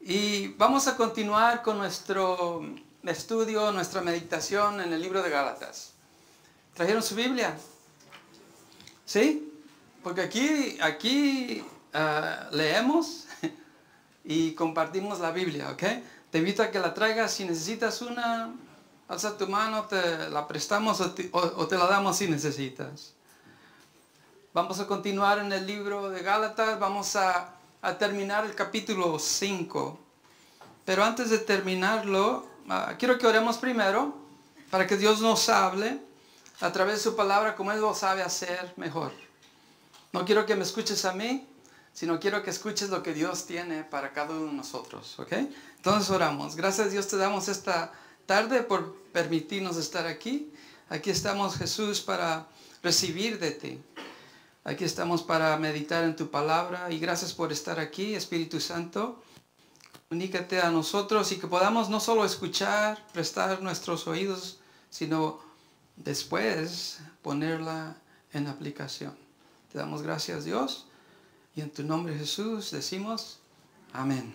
Y vamos a continuar con nuestro estudio, nuestra meditación en el libro de Gálatas. ¿Trajeron su Biblia? ¿Sí? Porque aquí leemos y compartimos la Biblia, ¿ok? Te invito a que la traigas. Si necesitas una, alza tu mano, te la prestamos o te la damos si necesitas. Vamos a continuar en el libro de Gálatas. Vamos a terminar el capítulo 5. Pero antes de terminarlo, quiero que oremos primero para que Dios nos hable a través de su palabra como Él lo sabe hacer mejor. No quiero que me escuches a mí, sino quiero que escuches lo que Dios tiene para cada uno de nosotros, ¿ok? Entonces oramos. Gracias a Dios te damos esta tarde por permitirnos estar aquí. Aquí estamos, Jesús, para recibir de ti. Aquí estamos para meditar en tu palabra y gracias por estar aquí, Espíritu Santo. Comunícate a nosotros y que podamos no solo escuchar, prestar nuestros oídos, sino después ponerla en aplicación. Te damos gracias, Dios, y en tu nombre, Jesús, decimos amén.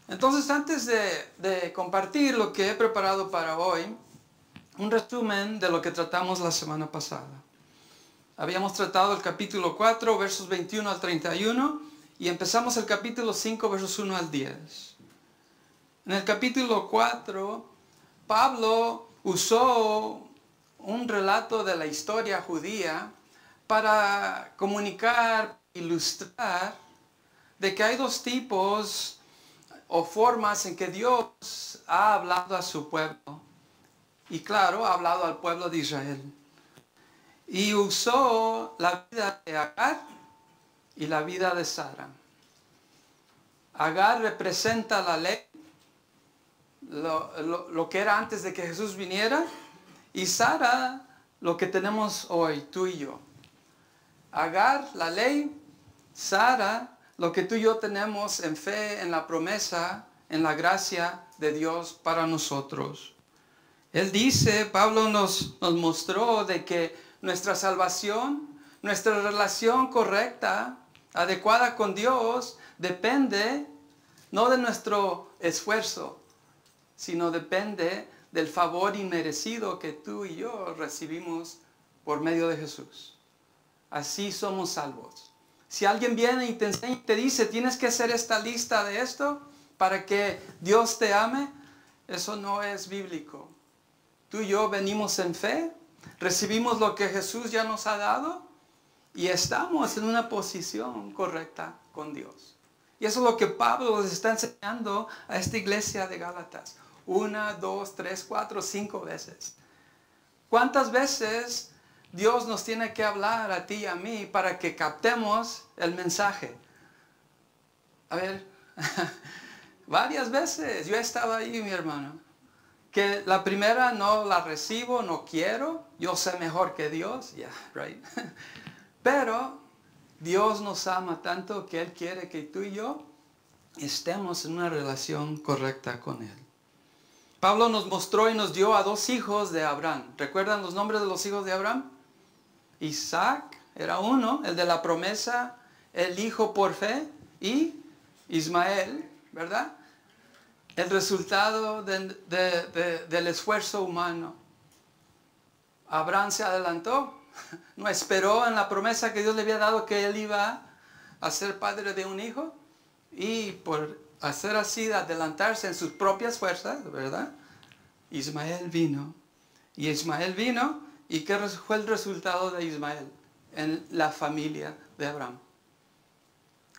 Entonces, antes de compartir lo que he preparado para hoy, un resumen de lo que tratamos la semana pasada. Habíamos tratado el capítulo 4, versos 21 al 31, y empezamos el capítulo 5, versos 1 al 10. En el capítulo 4, Pablo usó un relato de la historia judía para comunicar, ilustrar, de que hay dos tipos o formas en que Dios ha hablado a su pueblo. Y claro, ha hablado al pueblo de Israel. Y usó la vida de Agar y la vida de Sara. Agar representa la ley, lo que era antes de que Jesús viniera, y Sara, lo que tenemos hoy, tú y yo. Agar, la ley; Sara, lo que tú y yo tenemos en fe, en la promesa, en la gracia de Dios para nosotros. Él dice, Pablo nos mostró de que nuestra salvación, nuestra relación correcta, adecuada con Dios, depende no de nuestro esfuerzo, sino depende del favor inmerecido que tú y yo recibimos por medio de Jesús. Así somos salvos. Si alguien viene y te enseña y te dice, tienes que hacer esta lista de esto para que Dios te ame, eso no es bíblico. Tú y yo venimos en fe, recibimos lo que Jesús ya nos ha dado y estamos en una posición correcta con Dios. Y eso es lo que Pablo les está enseñando a esta iglesia de Gálatas. 1, 2, 3, 4, 5 veces. ¿Cuántas veces Dios nos tiene que hablar a ti y a mí para que captemos el mensaje? A ver, varias veces. Yo he estado ahí, mi hermano. Que la primera no la recibo, no quiero. Yo sé mejor que Dios. Yeah, right. Pero Dios nos ama tanto que Él quiere que tú y yo estemos en una relación correcta con Él. Pablo nos mostró y nos dio a dos hijos de Abraham. ¿Recuerdan los nombres de los hijos de Abraham? Isaac era uno, el de la promesa, el hijo por fe, y Ismael, ¿verdad? El resultado del esfuerzo humano. Abraham se adelantó, no esperó en la promesa que Dios le había dado que él iba a ser padre de un hijo, y por hacer así, de adelantarse en sus propias fuerzas, ¿verdad? Ismael vino. Y Ismael vino, ¿y qué fue el resultado de Ismael en la familia de Abraham?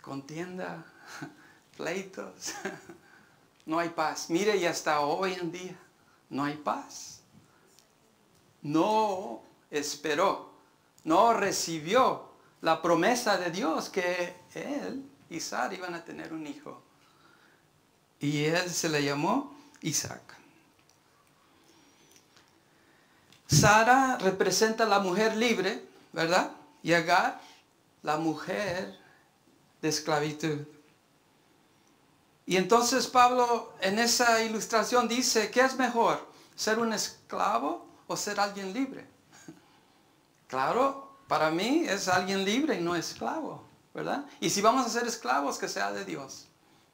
Contienda, pleitos, no hay paz. Mire, y hasta hoy en día no hay paz. No esperó, no recibió la promesa de Dios que él y Sara iban a tener un hijo. Y él se le llamó Isaac. Sara representa la mujer libre, ¿verdad? Y Agar, la mujer de esclavitud. Y entonces Pablo en esa ilustración dice, ¿qué es mejor? ¿Ser un esclavo o ser alguien libre? Claro, para mí es alguien libre y no esclavo, ¿verdad? Y si vamos a ser esclavos, que sea de Dios.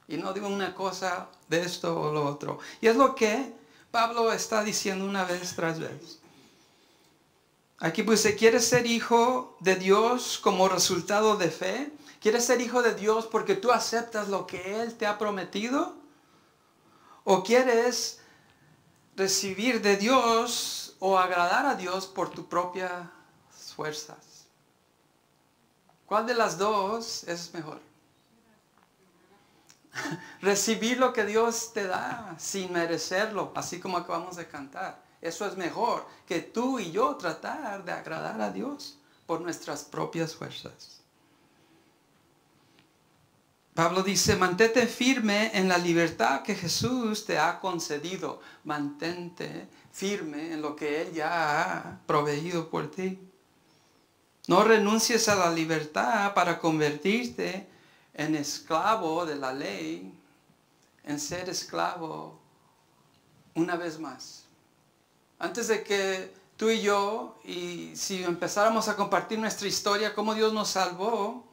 Y no digo una cosa de esto o lo otro. Y es lo que Pablo está diciendo una vez tras vez. Aquí pues, ¿quieres ser hijo de Dios como resultado de fe? ¿Quieres ser hijo de Dios porque tú aceptas lo que Él te ha prometido? ¿O quieres recibir de Dios o agradar a Dios por tus propias fuerzas? ¿Cuál de las dos es mejor? Recibir lo que Dios te da sin merecerlo, así como acabamos de cantar. Eso es mejor que tú y yo tratar de agradar a Dios por nuestras propias fuerzas. Pablo dice, mantente firme en la libertad que Jesús te ha concedido. Mantente firme en lo que Él ya ha proveído por ti. No renuncies a la libertad para convertirte en esclavo de la ley, en ser esclavo una vez más. Antes de que tú y yo, y si empezáramos a compartir nuestra historia, cómo Dios nos salvó,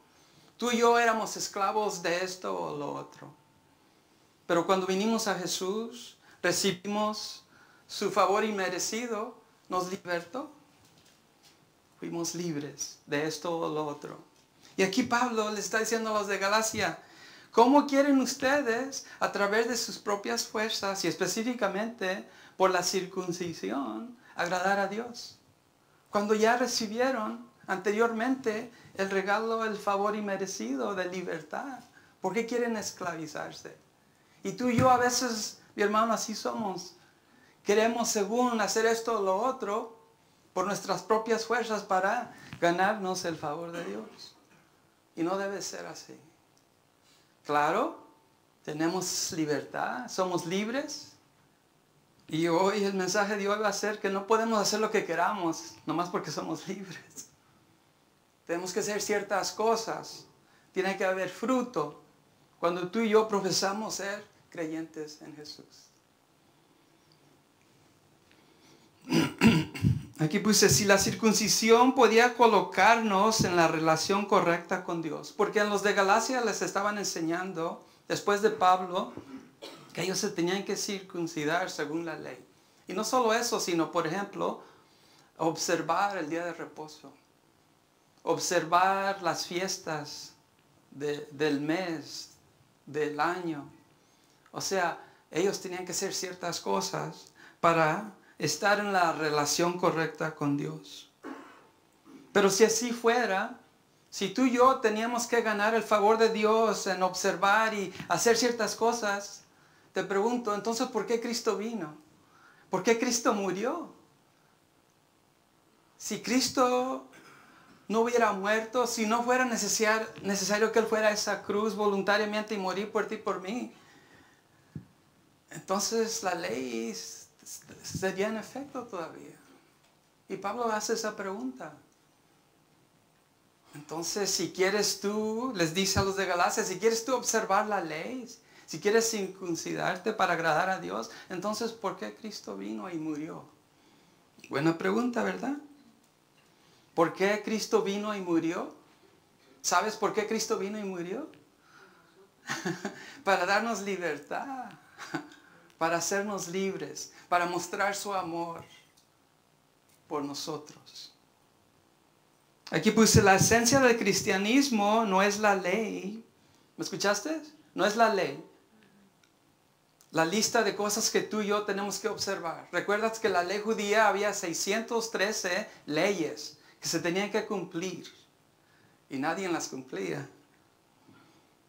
tú y yo éramos esclavos de esto o lo otro. Pero cuando vinimos a Jesús, recibimos su favor inmerecido, nos libertó. Fuimos libres de esto o lo otro. Y aquí Pablo le está diciendo a los de Galacia, ¿cómo quieren ustedes a través de sus propias fuerzas y específicamente por la circuncisión agradar a Dios? Cuando ya recibieron anteriormente el regalo, el favor inmerecido de libertad. ¿Por qué quieren esclavizarse? Y tú y yo a veces, mi hermano, así somos. Queremos según hacer esto o lo otro por nuestras propias fuerzas para ganarnos el favor de Dios. Y no debe ser así. Claro, tenemos libertad, somos libres. Y hoy el mensaje de hoy va a ser que no podemos hacer lo que queramos, nomás porque somos libres. Tenemos que hacer ciertas cosas. Tiene que haber fruto cuando tú y yo profesamos ser creyentes en Jesús. Aquí puse, si la circuncisión podía colocarnos en la relación correcta con Dios. Porque en los de Galacia les estaban enseñando, después de Pablo, que ellos se tenían que circuncidar según la ley. Y no solo eso, sino, por ejemplo, observar el día de reposo. Observar las fiestas del mes, del año. O sea, ellos tenían que hacer ciertas cosas para estar en la relación correcta con Dios. Pero si así fuera, si tú y yo teníamos que ganar el favor de Dios en observar y hacer ciertas cosas, te pregunto, entonces, ¿por qué Cristo vino? ¿Por qué Cristo murió? Si Cristo no hubiera muerto, si no fuera necesario que Él fuera a esa cruz voluntariamente y morir por ti y por mí, entonces la ley sería en efecto todavía. Y Pablo hace esa pregunta. Entonces, si quieres tú, les dice a los de Galacia, si quieres tú observar la ley, si quieres circuncidarte para agradar a Dios, entonces, ¿por qué Cristo vino y murió? Buena pregunta, ¿verdad? ¿Por qué Cristo vino y murió? ¿Sabes por qué Cristo vino y murió? Para darnos libertad, para hacernos libres, para mostrar su amor por nosotros. Aquí puse, la esencia del cristianismo no es la ley. ¿Me escuchaste? No es la ley. La lista de cosas que tú y yo tenemos que observar. ¿Recuerdas que en la ley judía había 613 leyes que se tenían que cumplir? Y nadie las cumplía.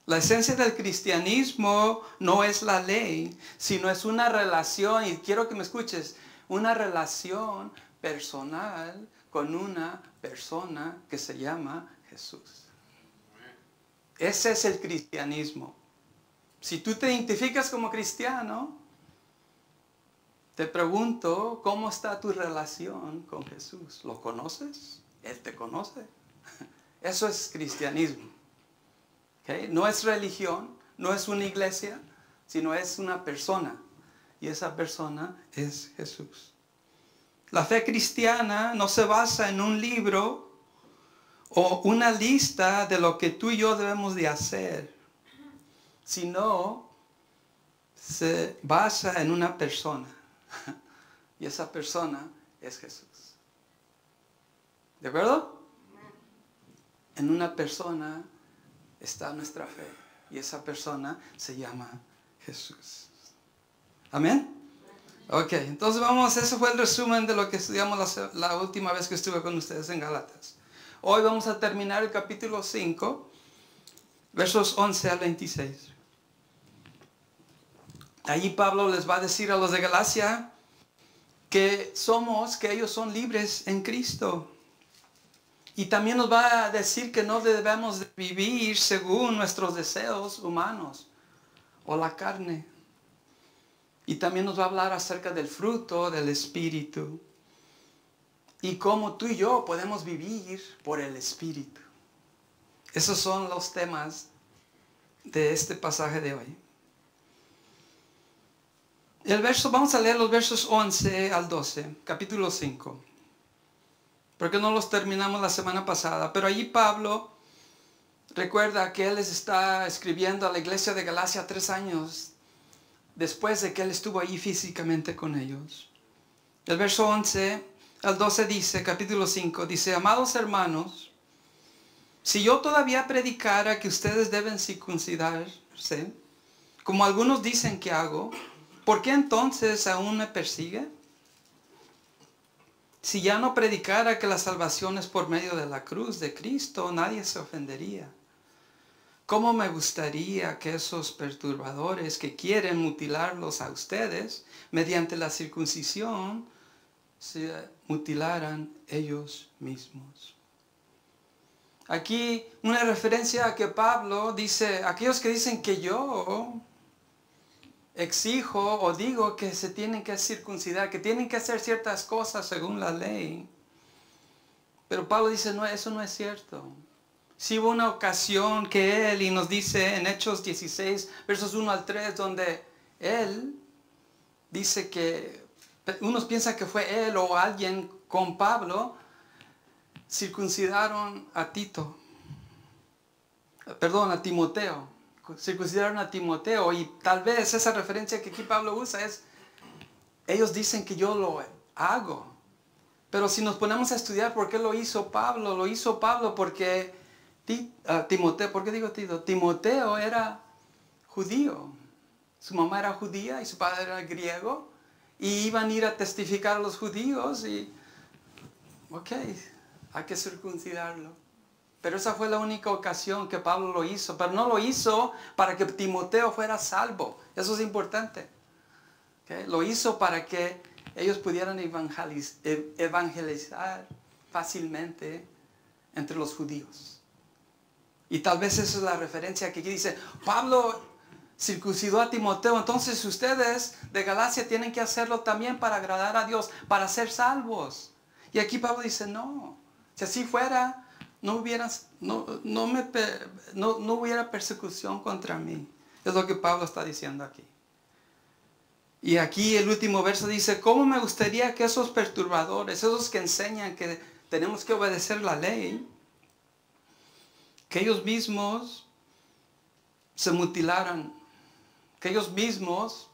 La esencia del cristianismo no es la ley, sino es una relación, y quiero que me escuches, una relación personal con una persona que se llama Jesús. Ese es el cristianismo. Si tú te identificas como cristiano, te pregunto, ¿cómo está tu relación con Jesús? ¿Lo conoces? ¿Él te conoce? Eso es cristianismo. ¿Okay? No es religión, no es una iglesia, sino es una persona. Y esa persona es Jesús. La fe cristiana no se basa en un libro o una lista de lo que tú y yo debemos de hacer. sino se basa en una persona. Y esa persona es Jesús. ¿De acuerdo? En una persona está nuestra fe. Y esa persona se llama Jesús. ¿Amén? Ok, entonces vamos, ese fue el resumen de lo que estudiamos la última vez que estuve con ustedes en Gálatas. Hoy vamos a terminar el capítulo 5, versos 11 al 26. Allí Pablo les va a decir a los de Galacia que ellos son libres en Cristo. Y también nos va a decir que no debemos de vivir según nuestros deseos humanos o la carne. Y también nos va a hablar acerca del fruto del Espíritu. Y cómo tú y yo podemos vivir por el Espíritu. Esos son los temas de este pasaje de hoy. Vamos a leer los versos 11 al 12, capítulo 5. Porque no los terminamos la semana pasada. Pero allí Pablo recuerda que él les está escribiendo a la iglesia de Galacia 3 años después de que él estuvo allí físicamente con ellos. El verso 11 al 12 dice, capítulo 5, dice: amados hermanos, si yo todavía predicara que ustedes deben circuncidarse, como algunos dicen que hago, ¿por qué entonces aún me persigue? Si ya no predicara que la salvación es por medio de la cruz de Cristo, nadie se ofendería. ¿Cómo me gustaría que esos perturbadores que quieren mutilarlos a ustedes mediante la circuncisión se mutilaran ellos mismos? Aquí una referencia a que Pablo dice, aquellos que dicen que yo exijo o digo que se tienen que circuncidar, que tienen que hacer ciertas cosas según la ley. Pero Pablo dice, no, eso no es cierto. Sí hubo una ocasión que él, y nos dice en Hechos 16, versos 1 al 3, donde él dice que, unos piensan que fue él o alguien con Pablo, circuncidaron a Timoteo. Circuncidaron a Timoteo, y tal vez esa referencia que aquí Pablo usa es, ellos dicen que yo lo hago. Pero si nos ponemos a estudiar por qué lo hizo Pablo porque Timoteo, ¿por qué digo Tito? Timoteo era judío. Su mamá era judía y su padre era griego. Y iban a ir a testificar a los judíos y, ok, hay que circuncidarlo. Pero esa fue la única ocasión que Pablo lo hizo. Pero no lo hizo para que Timoteo fuera salvo. Eso es importante. ¿Okay? Lo hizo para que ellos pudieran evangelizar fácilmente entre los judíos. Y tal vez esa es la referencia que aquí dice, Pablo circuncidó a Timoteo, entonces ustedes de Galacia tienen que hacerlo también para agradar a Dios, para ser salvos. Y aquí Pablo dice, no, si así fuera, no hubiera persecución contra mí. Es lo que Pablo está diciendo aquí. Y aquí el último verso dice, ¿cómo me gustaría que esos perturbadores, esos que enseñan que tenemos que obedecer la ley, que ellos mismos se mutilaran, que ellos mismos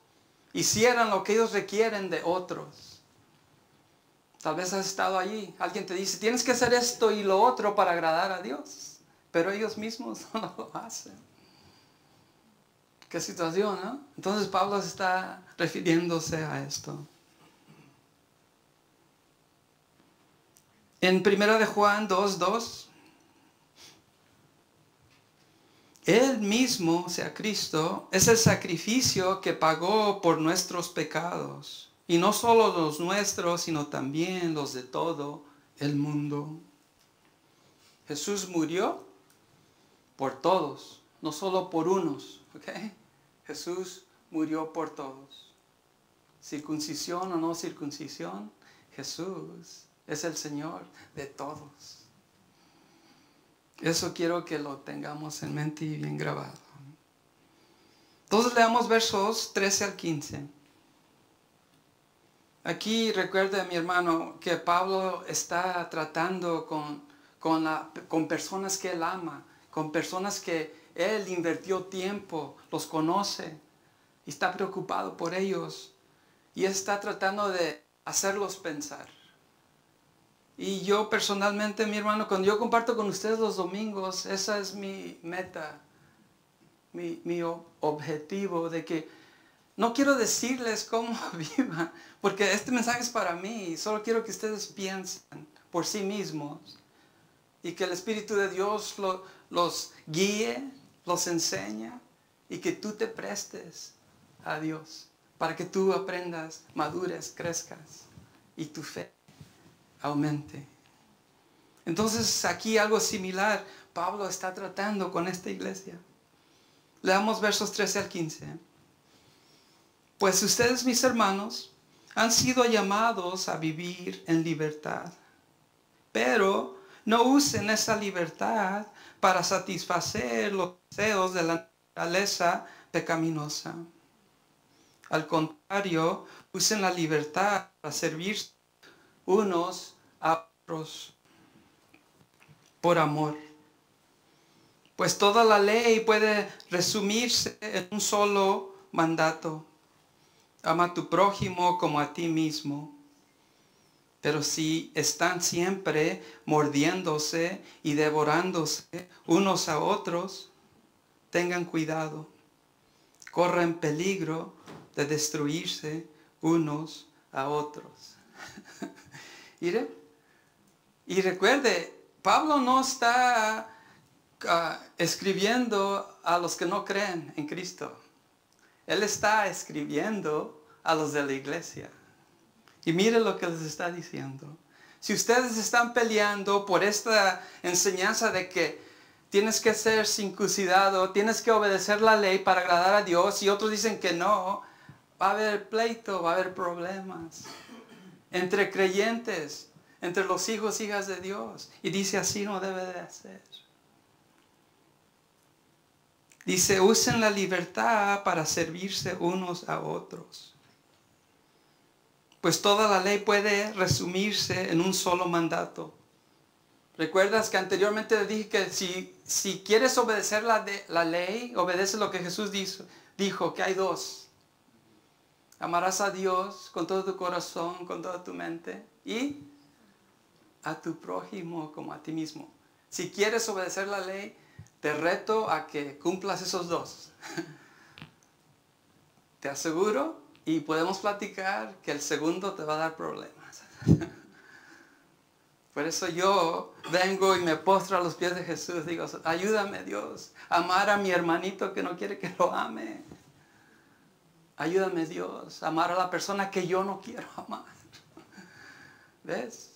hicieran lo que ellos requieren de otros? Tal vez has estado allí, alguien te dice, tienes que hacer esto y lo otro para agradar a Dios, pero ellos mismos no lo hacen. Qué situación, ¿no? Entonces Pablo está refiriéndose a esto. En 1 de Juan 2:2, Él mismo, o sea Cristo, es el sacrificio que pagó por nuestros pecados. Y no solo los nuestros, sino también los de todo el mundo. Jesús murió por todos, no solo por unos. ¿Okay? Jesús murió por todos. Circuncisión o no circuncisión, Jesús es el Señor de todos. Eso quiero que lo tengamos en mente y bien grabado. Entonces leamos versos 13 al 15. Aquí recuerda, mi hermano, que Pablo está tratando con personas que él ama, con personas que Él invirtió tiempo, los conoce y está preocupado por ellos. Y está tratando de hacerlos pensar. Y yo personalmente, mi hermano, cuando yo comparto con ustedes los domingos, esa es mi meta, mi objetivo, de que no quiero decirles cómo vivan, porque este mensaje es para mí. Solo quiero que ustedes piensen por sí mismos y que el Espíritu de Dios los guíe, los enseñe y que tú te prestes a Dios para que tú aprendas, madures, crezcas y tu fe aumente. Entonces aquí algo similar Pablo está tratando con esta iglesia. Leamos versos 13 al 15. Pues ustedes, mis hermanos, han sido llamados a vivir en libertad, pero no usen esa libertad para satisfacer los deseos de la naturaleza pecaminosa. Al contrario, usen la libertad para servir unos a otros por amor. Pues toda la ley puede resumirse en un solo mandato: ama a tu prójimo como a ti mismo. Pero si están siempre mordiéndose y devorándose unos a otros, tengan cuidado. Corren peligro de destruirse unos a otros. Mire, y recuerde, Pablo no está escribiendo a los que no creen en Cristo. Él está escribiendo a los de la iglesia. Y mire lo que les está diciendo. Si ustedes están peleando por esta enseñanza de que tienes que ser circuncidado, tienes que obedecer la ley para agradar a Dios, y otros dicen que no, va a haber pleito, va a haber problemas entre creyentes, entre los hijos e hijas de Dios. Y dice, así no debe de ser. Dice, usen la libertad para servirse unos a otros. Pues toda la ley puede resumirse en un solo mandato. ¿Recuerdas que anteriormente te dije que si quieres obedecer la ley, obedece lo que Jesús dijo, que hay dos? Amarás a Dios con todo tu corazón, con toda tu mente, y a tu prójimo como a ti mismo. Si quieres obedecer la ley, te reto a que cumplas esos dos. Te aseguro, y podemos platicar, que el segundo te va a dar problemas. Por eso yo vengo y me postro a los pies de Jesús. Digo, ayúdame, Dios, a amar a mi hermanito que no quiere que lo ame. Ayúdame, Dios, a amar a la persona que yo no quiero amar. ¿Ves?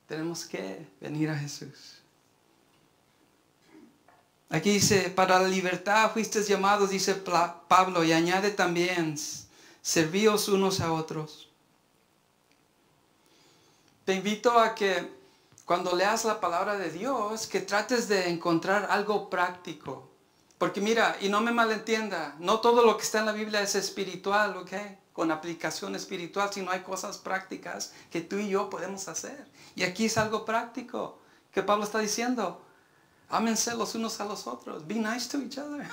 Tenemos que venir a Jesús. Aquí dice, para la libertad fuisteis llamados, dice Pablo, y añade también, servíos unos a otros. Te invito a que cuando leas la palabra de Dios, que trates de encontrar algo práctico. Porque mira, y no me malentienda, no todo lo que está en la Biblia es espiritual, ¿ok? Con aplicación espiritual, sino hay cosas prácticas que tú y yo podemos hacer. Y aquí es algo práctico que Pablo está diciendo. Ámense los unos a los otros. Be nice to each other.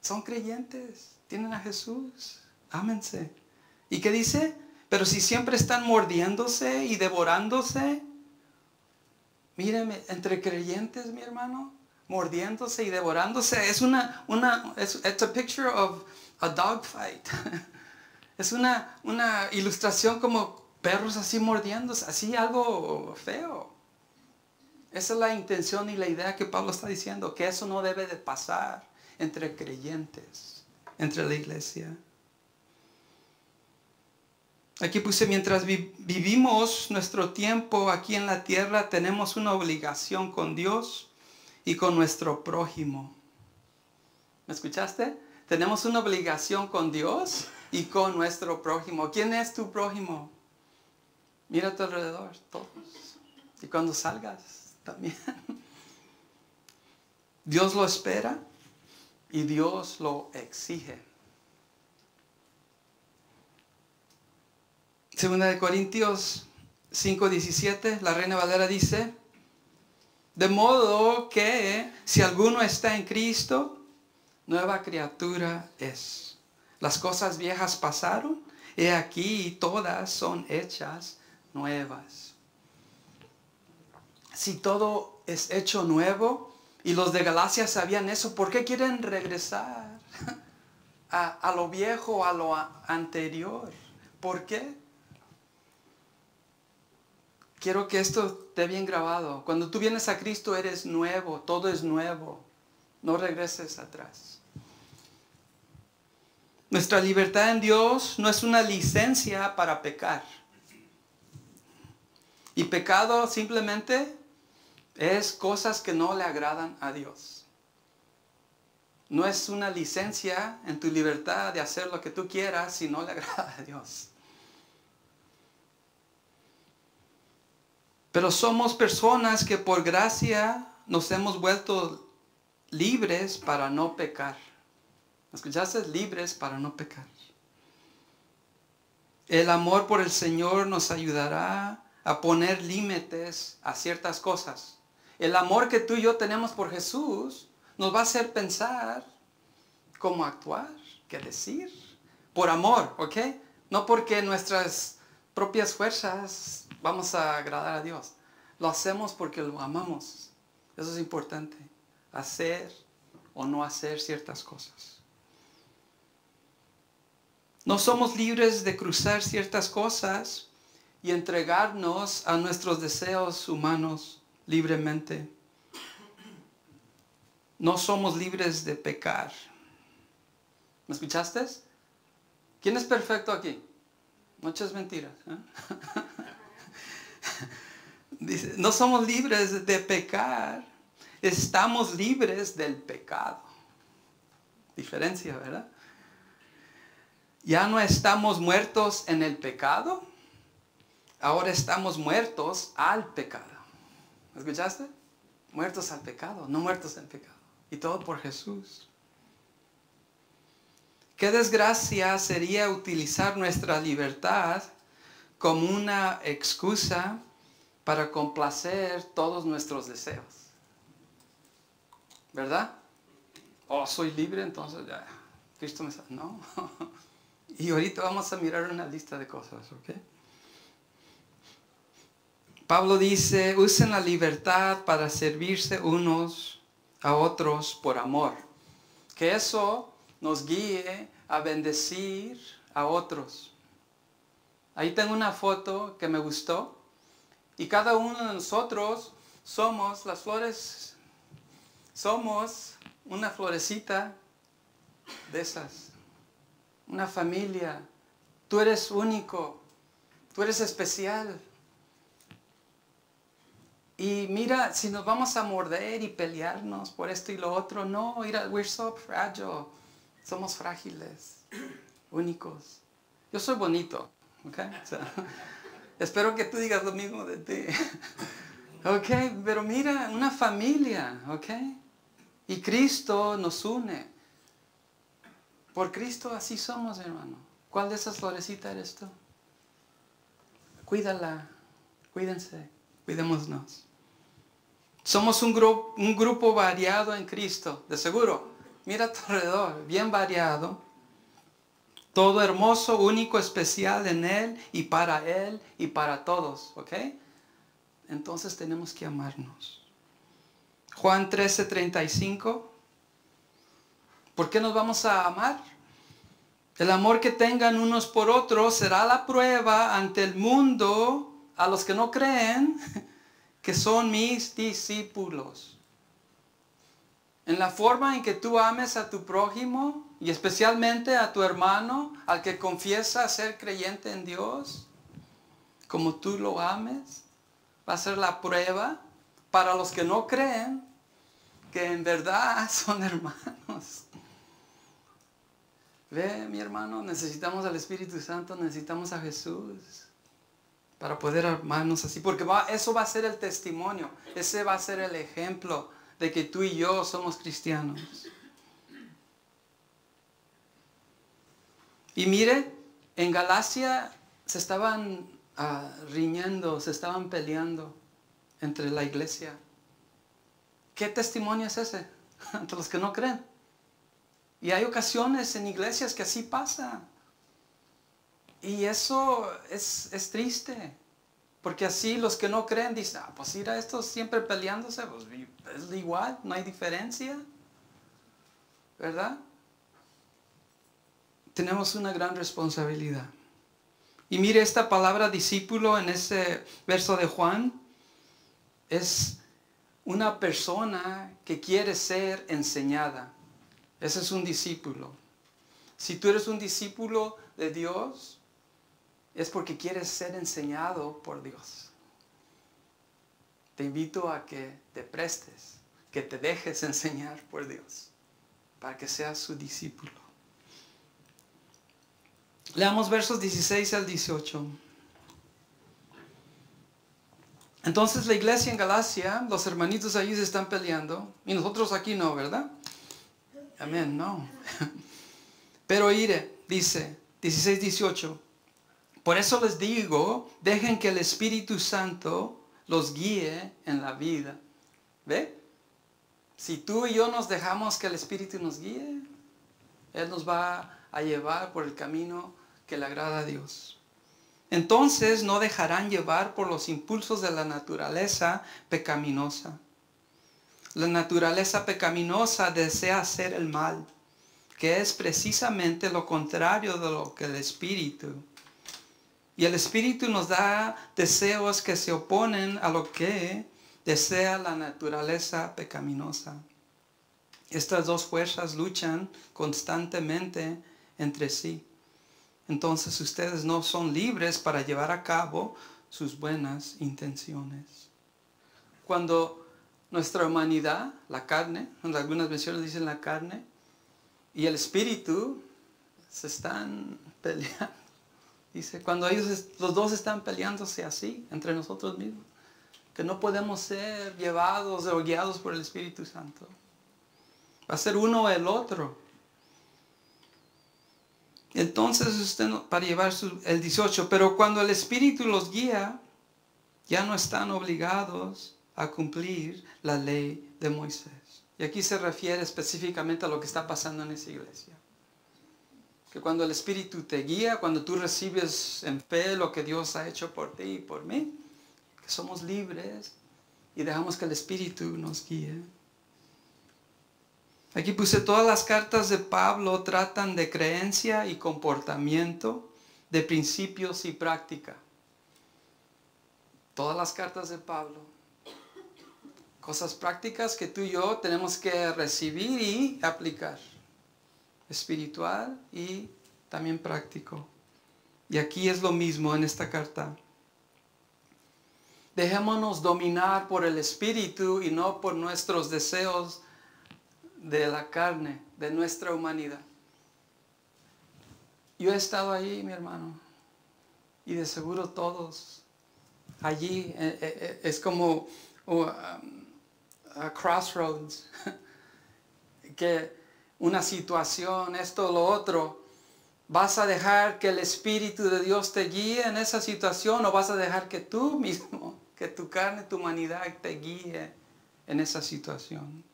Son creyentes, tienen a Jesús. Ámense. ¿Y qué dice? Pero si siempre están mordiéndose y devorándose, míreme, entre creyentes, mi hermano, mordiéndose y devorándose, es it's a picture of a dog fight. Es una ilustración como perros así mordiéndose, así algo feo. Esa es la intención y la idea que Pablo está diciendo, que eso no debe de pasar entre creyentes, entre la iglesia. Aquí puse, mientras vivimos nuestro tiempo aquí en la tierra, tenemos una obligación con Dios y con nuestro prójimo. ¿Me escuchaste? Tenemos una obligación con Dios y con nuestro prójimo. ¿Quién es tu prójimo? Mira a tu alrededor, todos. Y cuando salgas, también. Dios lo espera y Dios lo exige. Segunda de Corintios 5:17, la Reina Valera dice, De modo que si alguno está en Cristo, nueva criatura es. Las cosas viejas pasaron, he aquí todas son hechas nuevas. Si todo es hecho nuevo y los de Galacia sabían eso, ¿por qué quieren regresar a lo viejo, a lo anterior? ¿Por qué? Quiero que esto esté bien grabado. Cuando tú vienes a Cristo eres nuevo, todo es nuevo. No regreses atrás. Nuestra libertad en Dios no es una licencia para pecar. Y pecado simplemente es cosas que no le agradan a Dios. No es una licencia en tu libertad de hacer lo que tú quieras si no le agrada a Dios. Pero somos personas que por gracia nos hemos vuelto libres para no pecar. ¿Escuchaste? Libres para no pecar. El amor por el Señor nos ayudará a poner límites a ciertas cosas. El amor que tú y yo tenemos por Jesús nos va a hacer pensar cómo actuar, qué decir. Por amor, ¿ok? No porque nuestras propias fuerzas vamos a agradar a Dios. Lo hacemos porque lo amamos. Eso es importante. Hacer o no hacer ciertas cosas. No somos libres de cruzar ciertas cosas y entregarnos a nuestros deseos humanos libremente. No somos libres de pecar. ¿Me escuchaste? ¿Quién es perfecto aquí? Muchas mentiras. Dice, no somos libres de pecar, estamos libres del pecado. Diferencia, ¿verdad? Ya no estamos muertos en el pecado, ahora estamos muertos al pecado. ¿Escuchaste? Muertos al pecado, no muertos en pecado. Y todo por Jesús. Qué desgracia sería utilizar nuestra libertad como una excusa para complacer todos nuestros deseos. ¿Verdad? Oh, soy libre, entonces ya, Cristo me salva. No. Y ahorita vamos a mirar una lista de cosas, ¿ok? Pablo dice, usen la libertad para servirse unos a otros por amor. Que eso nos guíe a bendecir a otros. Ahí tengo una foto que me gustó. Y cada uno de nosotros somos las flores. Somos una florecita de esas. Una familia. Tú eres único. Tú eres especial. Y mira, si nos vamos a morder y pelearnos por esto y lo otro, no, mira, we're so fragile. Somos frágiles, únicos. Yo soy bonito, ¿ok? O sea, espero que tú digas lo mismo de ti. ¿Ok? Pero mira, una familia, ¿ok? Y Cristo nos une. Por Cristo así somos, hermano. ¿Cuál de esas florecitas eres tú? Cuídala, cuídense, cuidémonos. Somos un grupo variado en Cristo, de seguro. Mira a tu alrededor, bien variado. Todo hermoso, único, especial en Él y para todos, ¿ok? Entonces tenemos que amarnos. Juan 13:35. ¿Por qué nos vamos a amar? El amor que tengan unos por otros será la prueba ante el mundo a los que no creen que son mis discípulos. En la forma en que tú ames a tu prójimo y especialmente a tu hermano, al que confiesa ser creyente en Dios, como tú lo ames, va a ser la prueba para los que no creen que en verdad son hermanos. Ve, mi hermano, necesitamos al Espíritu Santo, necesitamos a Jesús para poder amarnos así, porque eso va a ser el testimonio, ese va a ser el ejemplo de que tú y yo somos cristianos. Y mire, en Galacia se estaban riñendo, se estaban peleando entre la iglesia. ¿qué testimonio es ese ante los que no creen? Y hay ocasiones en iglesias que así pasa. Y eso es triste. Porque así los que no creen dicen, pues mira, estos siempre peleándose, pues es igual, no hay diferencia. ¿Verdad? Tenemos una gran responsabilidad. Y mire, esta palabra discípulo en ese verso de Juan es una persona que quiere ser enseñada. Ese es un discípulo. Si tú eres un discípulo de Dios, es porque quieres ser enseñado por Dios. Te invito a que te prestes, que te dejes enseñar por Dios, para que seas su discípulo. Leamos versos 16 al 18. Entonces la iglesia en Galacia, los hermanitos allí se están peleando, y nosotros aquí no, ¿verdad? Amén, no. Pero ire, dice 16, 18. Por eso les digo, dejen que el Espíritu Santo los guíe en la vida. ¿Ve? Si tú y yo nos dejamos que el Espíritu nos guíe, Él nos va a llevar por el camino que le agrada a Dios. Entonces no dejarán llevar por los impulsos de la naturaleza pecaminosa. La naturaleza pecaminosa desea hacer el mal, que es precisamente lo contrario de lo que el Espíritu. Y el Espíritu nos da deseos que se oponen a lo que desea la naturaleza pecaminosa. Estas dos fuerzas luchan constantemente entre sí. Entonces ustedes no son libres para llevar a cabo sus buenas intenciones. Cuando nuestra humanidad, la carne, en algunas versiones dicen la carne, y el espíritu se están peleando. Dice, cuando los dos están peleándose así, entre nosotros mismos, que no podemos ser llevados o guiados por el Espíritu Santo. Va a ser uno o el otro. Entonces usted para llevar el 18, pero cuando el Espíritu los guía, ya no están obligados a cumplir la ley de Moisés. Y aquí se refiere específicamente a lo que está pasando en esa iglesia. Que cuando el Espíritu te guía, cuando tú recibes en fe lo que Dios ha hecho por ti y por mí, que somos libres y dejamos que el Espíritu nos guíe. Aquí puse todas las cartas de Pablo tratan de creencia y comportamiento, de principios y práctica. Todas las cartas de Pablo. Cosas prácticas que tú y yo tenemos que recibir y aplicar. Espiritual y también práctico. Y aquí es lo mismo en esta carta. Dejémonos dominar por el Espíritu y no por nuestros deseos de la carne, de nuestra humanidad. Yo he estado ahí, mi hermano, y de seguro todos allí es como a crossroads, que una situación, esto o lo otro, ¿vas a dejar que el Espíritu de Dios te guíe en esa situación o vas a dejar que tú mismo, que tu carne, tu humanidad te guíe en esa situación?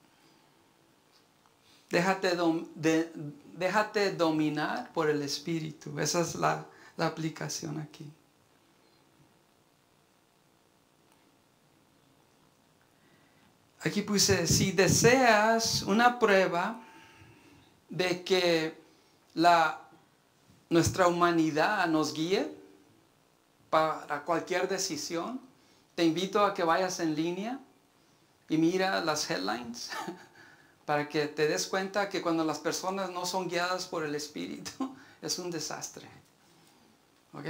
Déjate dominar por el Espíritu. Esa es la aplicación aquí. Aquí puse, si deseas una prueba de que nuestra humanidad nos guíe para cualquier decisión, te invito a que vayas en línea y mira las headlines para que te des cuenta que cuando las personas no son guiadas por el Espíritu, es un desastre. ¿Ok?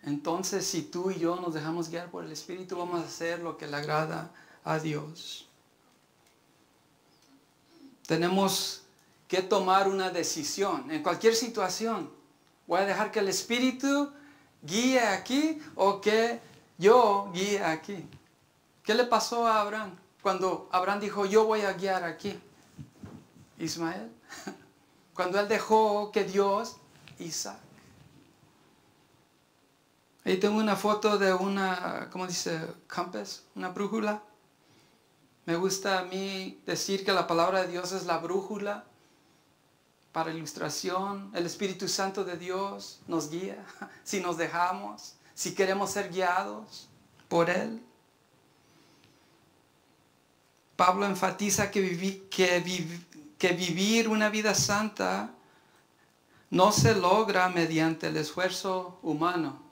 Entonces, si tú y yo nos dejamos guiar por el Espíritu, vamos a hacer lo que le agrada a Dios. Tenemos que tomar una decisión en cualquier situación. ¿Voy a dejar que el Espíritu guíe aquí o que yo guíe aquí? ¿Qué le pasó a Abraham cuando Abraham dijo, yo voy a guiar aquí? Ismael. Cuando él dejó que Dios, Isaac. Ahí tengo una foto de una, ¿cómo dice? Compass, una brújula. Me gusta a mí decir que la palabra de Dios es la brújula para ilustración. El Espíritu Santo de Dios nos guía si nos dejamos, si queremos ser guiados por Él. Pablo enfatiza que vivir una vida santa no se logra mediante el esfuerzo humano.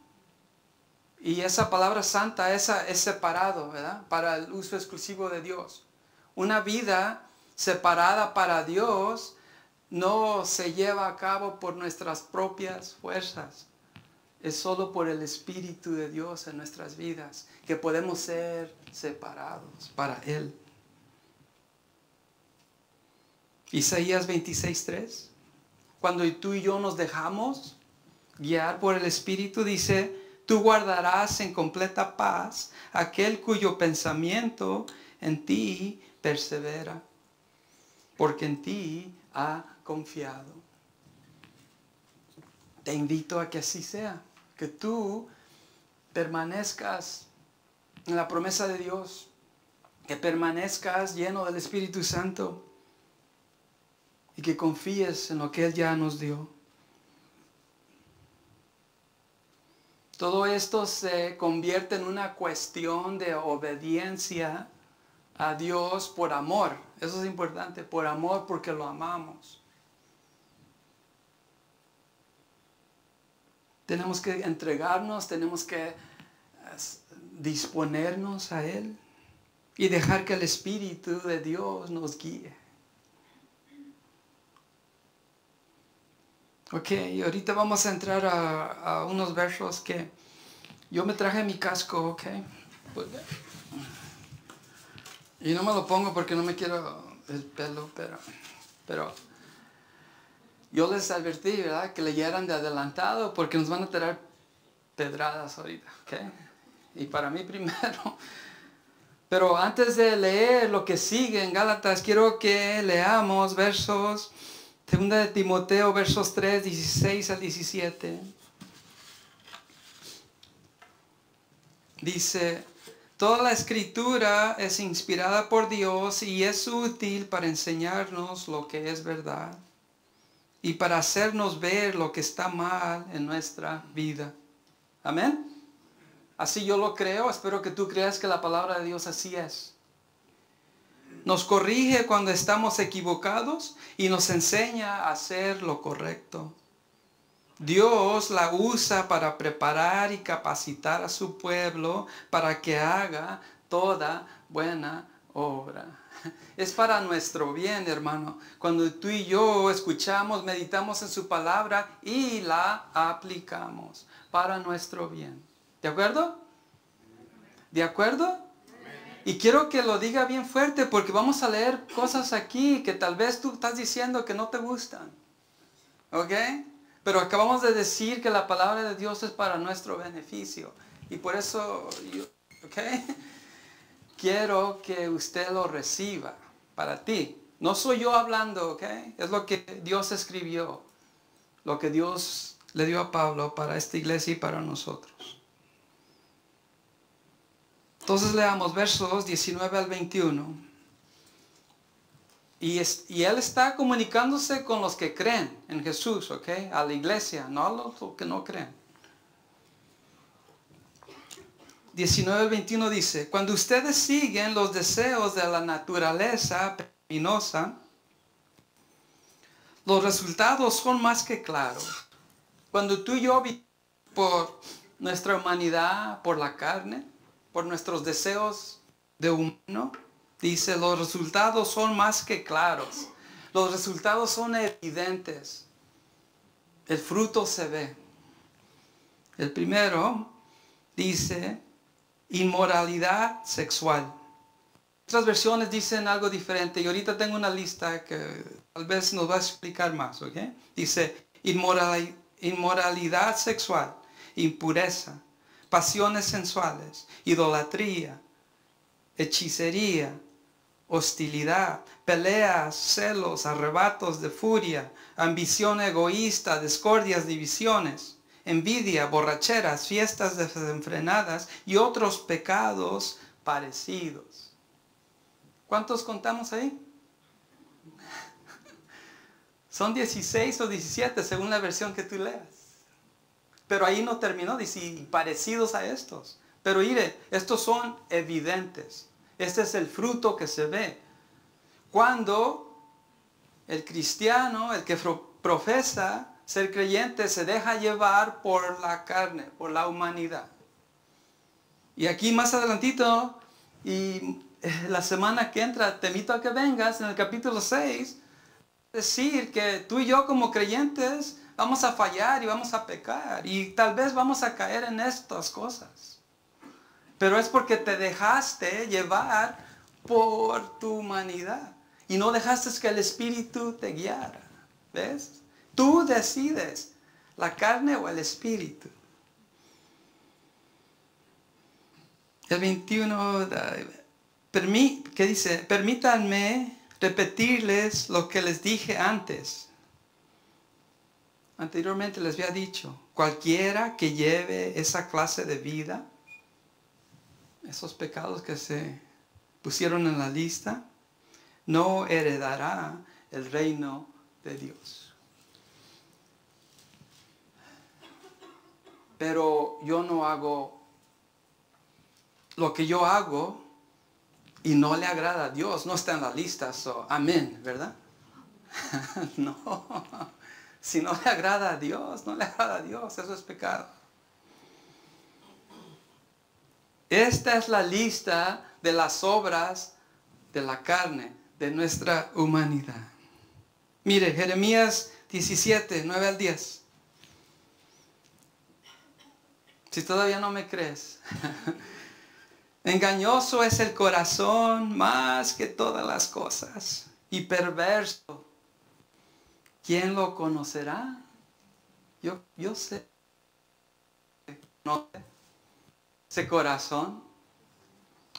Y esa palabra santa es separado, ¿verdad? Para el uso exclusivo de Dios. Una vida separada para Dios no se lleva a cabo por nuestras propias fuerzas. Es solo por el Espíritu de Dios en nuestras vidas que podemos ser separados para Él. Isaías 26:3. Cuando tú y yo nos dejamos guiar por el Espíritu, dice: tú guardarás en completa paz aquel cuyo pensamiento en ti persevera, porque en ti ha confiado. Te invito a que así sea, que tú permanezcas en la promesa de Dios, que permanezcas lleno del Espíritu Santo y que confíes en lo que Él ya nos dio. Todo esto se convierte en una cuestión de obediencia a Dios por amor. Eso es importante, por amor, porque lo amamos. Tenemos que entregarnos, tenemos que disponernos a Él y dejar que el Espíritu de Dios nos guíe. Ok, y ahorita vamos a entrar a unos versos que yo me traje mi casco, ok. Y no me lo pongo porque no me quiero el pelo, pero yo les advertí, ¿verdad? Que leyeran de adelantado porque nos van a tirar pedradas ahorita, ok. Y para mí primero. Pero antes de leer lo que sigue en Gálatas, quiero que leamos versos 2 de Timoteo, versos 3, 16 al 17. Dice: toda la escritura es inspirada por Dios y es útil para enseñarnos lo que es verdad y para hacernos ver lo que está mal en nuestra vida. Amén. Así yo lo creo, espero que tú creas que la palabra de Dios así es. Nos corrige cuando estamos equivocados y nos enseña a hacer lo correcto. Dios la usa para preparar y capacitar a su pueblo para que haga toda buena obra. Es para nuestro bien, hermano. Cuando tú y yo escuchamos, meditamos en su palabra y la aplicamos para nuestro bien. ¿De acuerdo? ¿De acuerdo? Y quiero que lo diga bien fuerte porque vamos a leer cosas aquí que tal vez tú estás diciendo que no te gustan. ¿Ok? Pero acabamos de decir que la palabra de Dios es para nuestro beneficio. Y por eso, ¿ok? Quiero que usted lo reciba para ti. No soy yo hablando, ¿ok? Es lo que Dios escribió. Lo que Dios le dio a Pablo para esta iglesia y para nosotros. Entonces leamos versos 19 al 21. Y Él está comunicándose con los que creen en Jesús, ¿ok? A la iglesia, no a los que no creen. 19 al 21 dice: cuando ustedes siguen los deseos de la naturaleza pecaminosa, los resultados son más que claros. Cuando tú y yo vivimos por nuestra humanidad, por la carne, por nuestros deseos de humano, dice, los resultados son más que claros. Los resultados son evidentes. El fruto se ve. El primero dice inmoralidad sexual. Otras versiones dicen algo diferente y ahorita tengo una lista que tal vez nos va a explicar más, ¿ok? Dice inmoralidad sexual, impureza, pasiones sensuales, idolatría, hechicería, hostilidad, peleas, celos, arrebatos de furia, ambición egoísta, discordias, divisiones, envidia, borracheras, fiestas desenfrenadas y otros pecados parecidos. ¿Cuántos contamos ahí? Son 16 o 17 según la versión que tú leas. Pero ahí no terminó, dice, parecidos a estos. Pero mire, estos son evidentes. Este es el fruto que se ve. Cuando el cristiano, el que profesa ser creyente, se deja llevar por la carne, por la humanidad. Y aquí más adelantito, y la semana que entra, te invito a que vengas en el capítulo 6, decir que tú y yo como creyentes vamos a fallar y vamos a pecar. Y tal vez vamos a caer en estas cosas. Pero es porque te dejaste llevar por tu humanidad. Y no dejaste que el Espíritu te guiara. ¿Ves? Tú decides, la carne o el Espíritu. El 21, ¿qué dice? Permítanme repetirles lo que les dije antes. Anteriormente les había dicho, cualquiera que lleve esa clase de vida, esos pecados que se pusieron en la lista, no heredará el reino de Dios. Pero yo no hago lo que yo hago y no le agrada a Dios, no está en la lista, amén, ¿verdad? No, si no le agrada a Dios, no le agrada a Dios, eso es pecado. Esta es la lista de las obras de la carne, de nuestra humanidad. Mire, Jeremías 17, 9 al 10. Si todavía no me crees. Engañoso es el corazón más que todas las cosas, y perverso. ¿Quién lo conocerá? Yo sé. No sé. Ese corazón.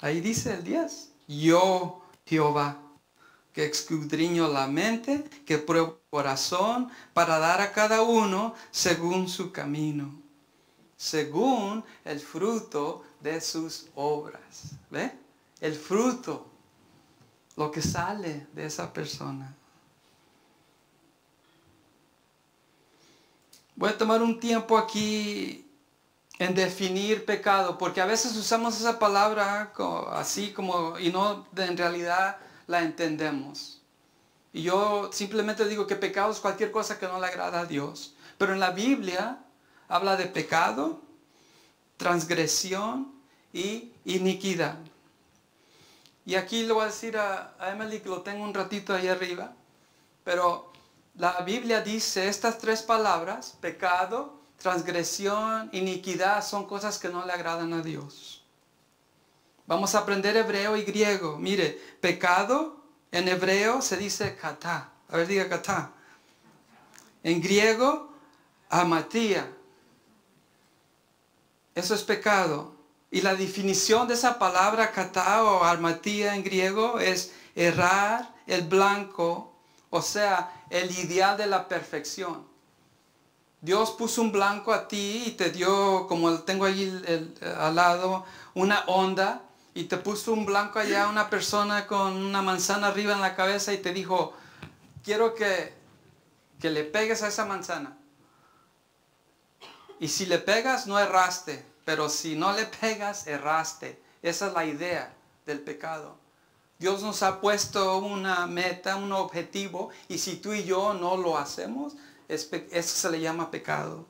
Ahí dice el 10. Yo, Jehová, que escudriño la mente, que pruebo el corazón, para dar a cada uno según su camino, según el fruto de sus obras. ¿Ve? El fruto, lo que sale de esa persona. Voy a tomar un tiempo aquí en definir pecado, porque a veces usamos esa palabra así como, y no en realidad la entendemos. Y yo simplemente digo que pecado es cualquier cosa que no le agrada a Dios. Pero en la Biblia habla de pecado, transgresión y iniquidad. Y aquí le voy a decir a Emily que lo tengo un ratito ahí arriba. Pero la Biblia dice estas tres palabras, pecado, transgresión, iniquidad, son cosas que no le agradan a Dios. Vamos a aprender hebreo y griego. Mire, pecado en hebreo se dice katá. A ver, diga katá. En griego, amatía. Eso es pecado. Y la definición de esa palabra katá o amatía en griego es errar el blanco, o sea, el ideal de la perfección. Dios puso un blanco a ti y te dio, como tengo ahí al lado, una onda, y te puso un blanco allá, una persona con una manzana arriba en la cabeza y te dijo, quiero que le pegues a esa manzana. Y si le pegas, no erraste, pero si no le pegas, erraste. Esa es la idea del pecado. Dios nos ha puesto una meta, un objetivo, y si tú y yo no lo hacemos, eso se le llama pecado.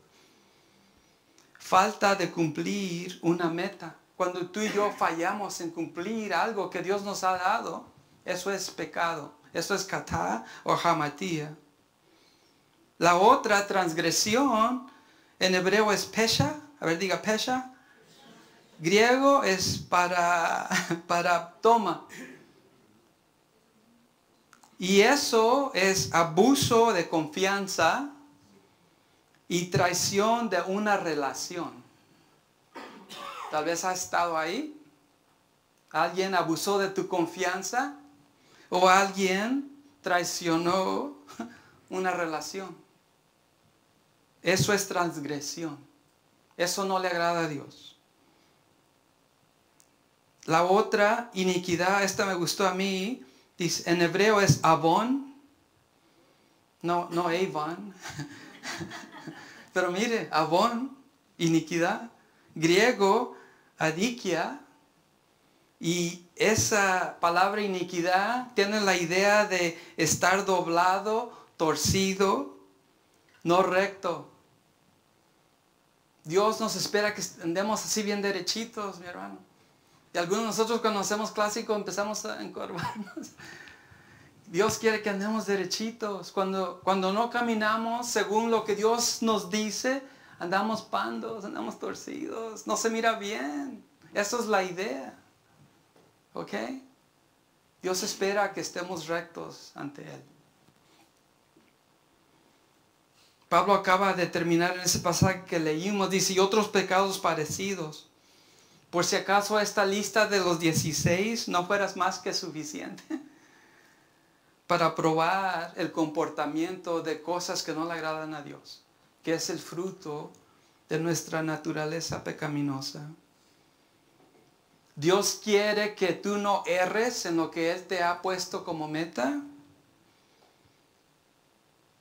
Falta de cumplir una meta. Cuando tú y yo fallamos en cumplir algo que Dios nos ha dado, eso es pecado. Eso es katá o hamatía. La otra transgresión en hebreo es pesha. A ver, diga pesha. Griego es para toma. Y eso es abuso de confianza y traición de una relación. Tal vez has estado ahí. Alguien abusó de tu confianza o alguien traicionó una relación. Eso es transgresión. Eso no le agrada a Dios. La otra iniquidad, esta me gustó a mí, dice, en hebreo es avon, no Avon, pero mire, avon, iniquidad, griego, adikia, y esa palabra iniquidad tiene la idea de estar doblado, torcido, no recto. Dios nos espera que andemos así bien derechitos, mi hermano. Y algunos de nosotros cuando hacemos clásico empezamos a encorvarnos. Dios quiere que andemos derechitos. Cuando no caminamos según lo que Dios nos dice, andamos pandos, andamos torcidos. No se mira bien. Esa es la idea. ¿Ok? Dios espera que estemos rectos ante Él. Pablo acaba de terminar en ese pasaje que leímos. Dice, y otros pecados parecidos. Por si acaso esta lista de los 16 no fueras más que suficiente para probar el comportamiento de cosas que no le agradan a Dios, que es el fruto de nuestra naturaleza pecaminosa. Dios quiere que tú no erres en lo que Él te ha puesto como meta.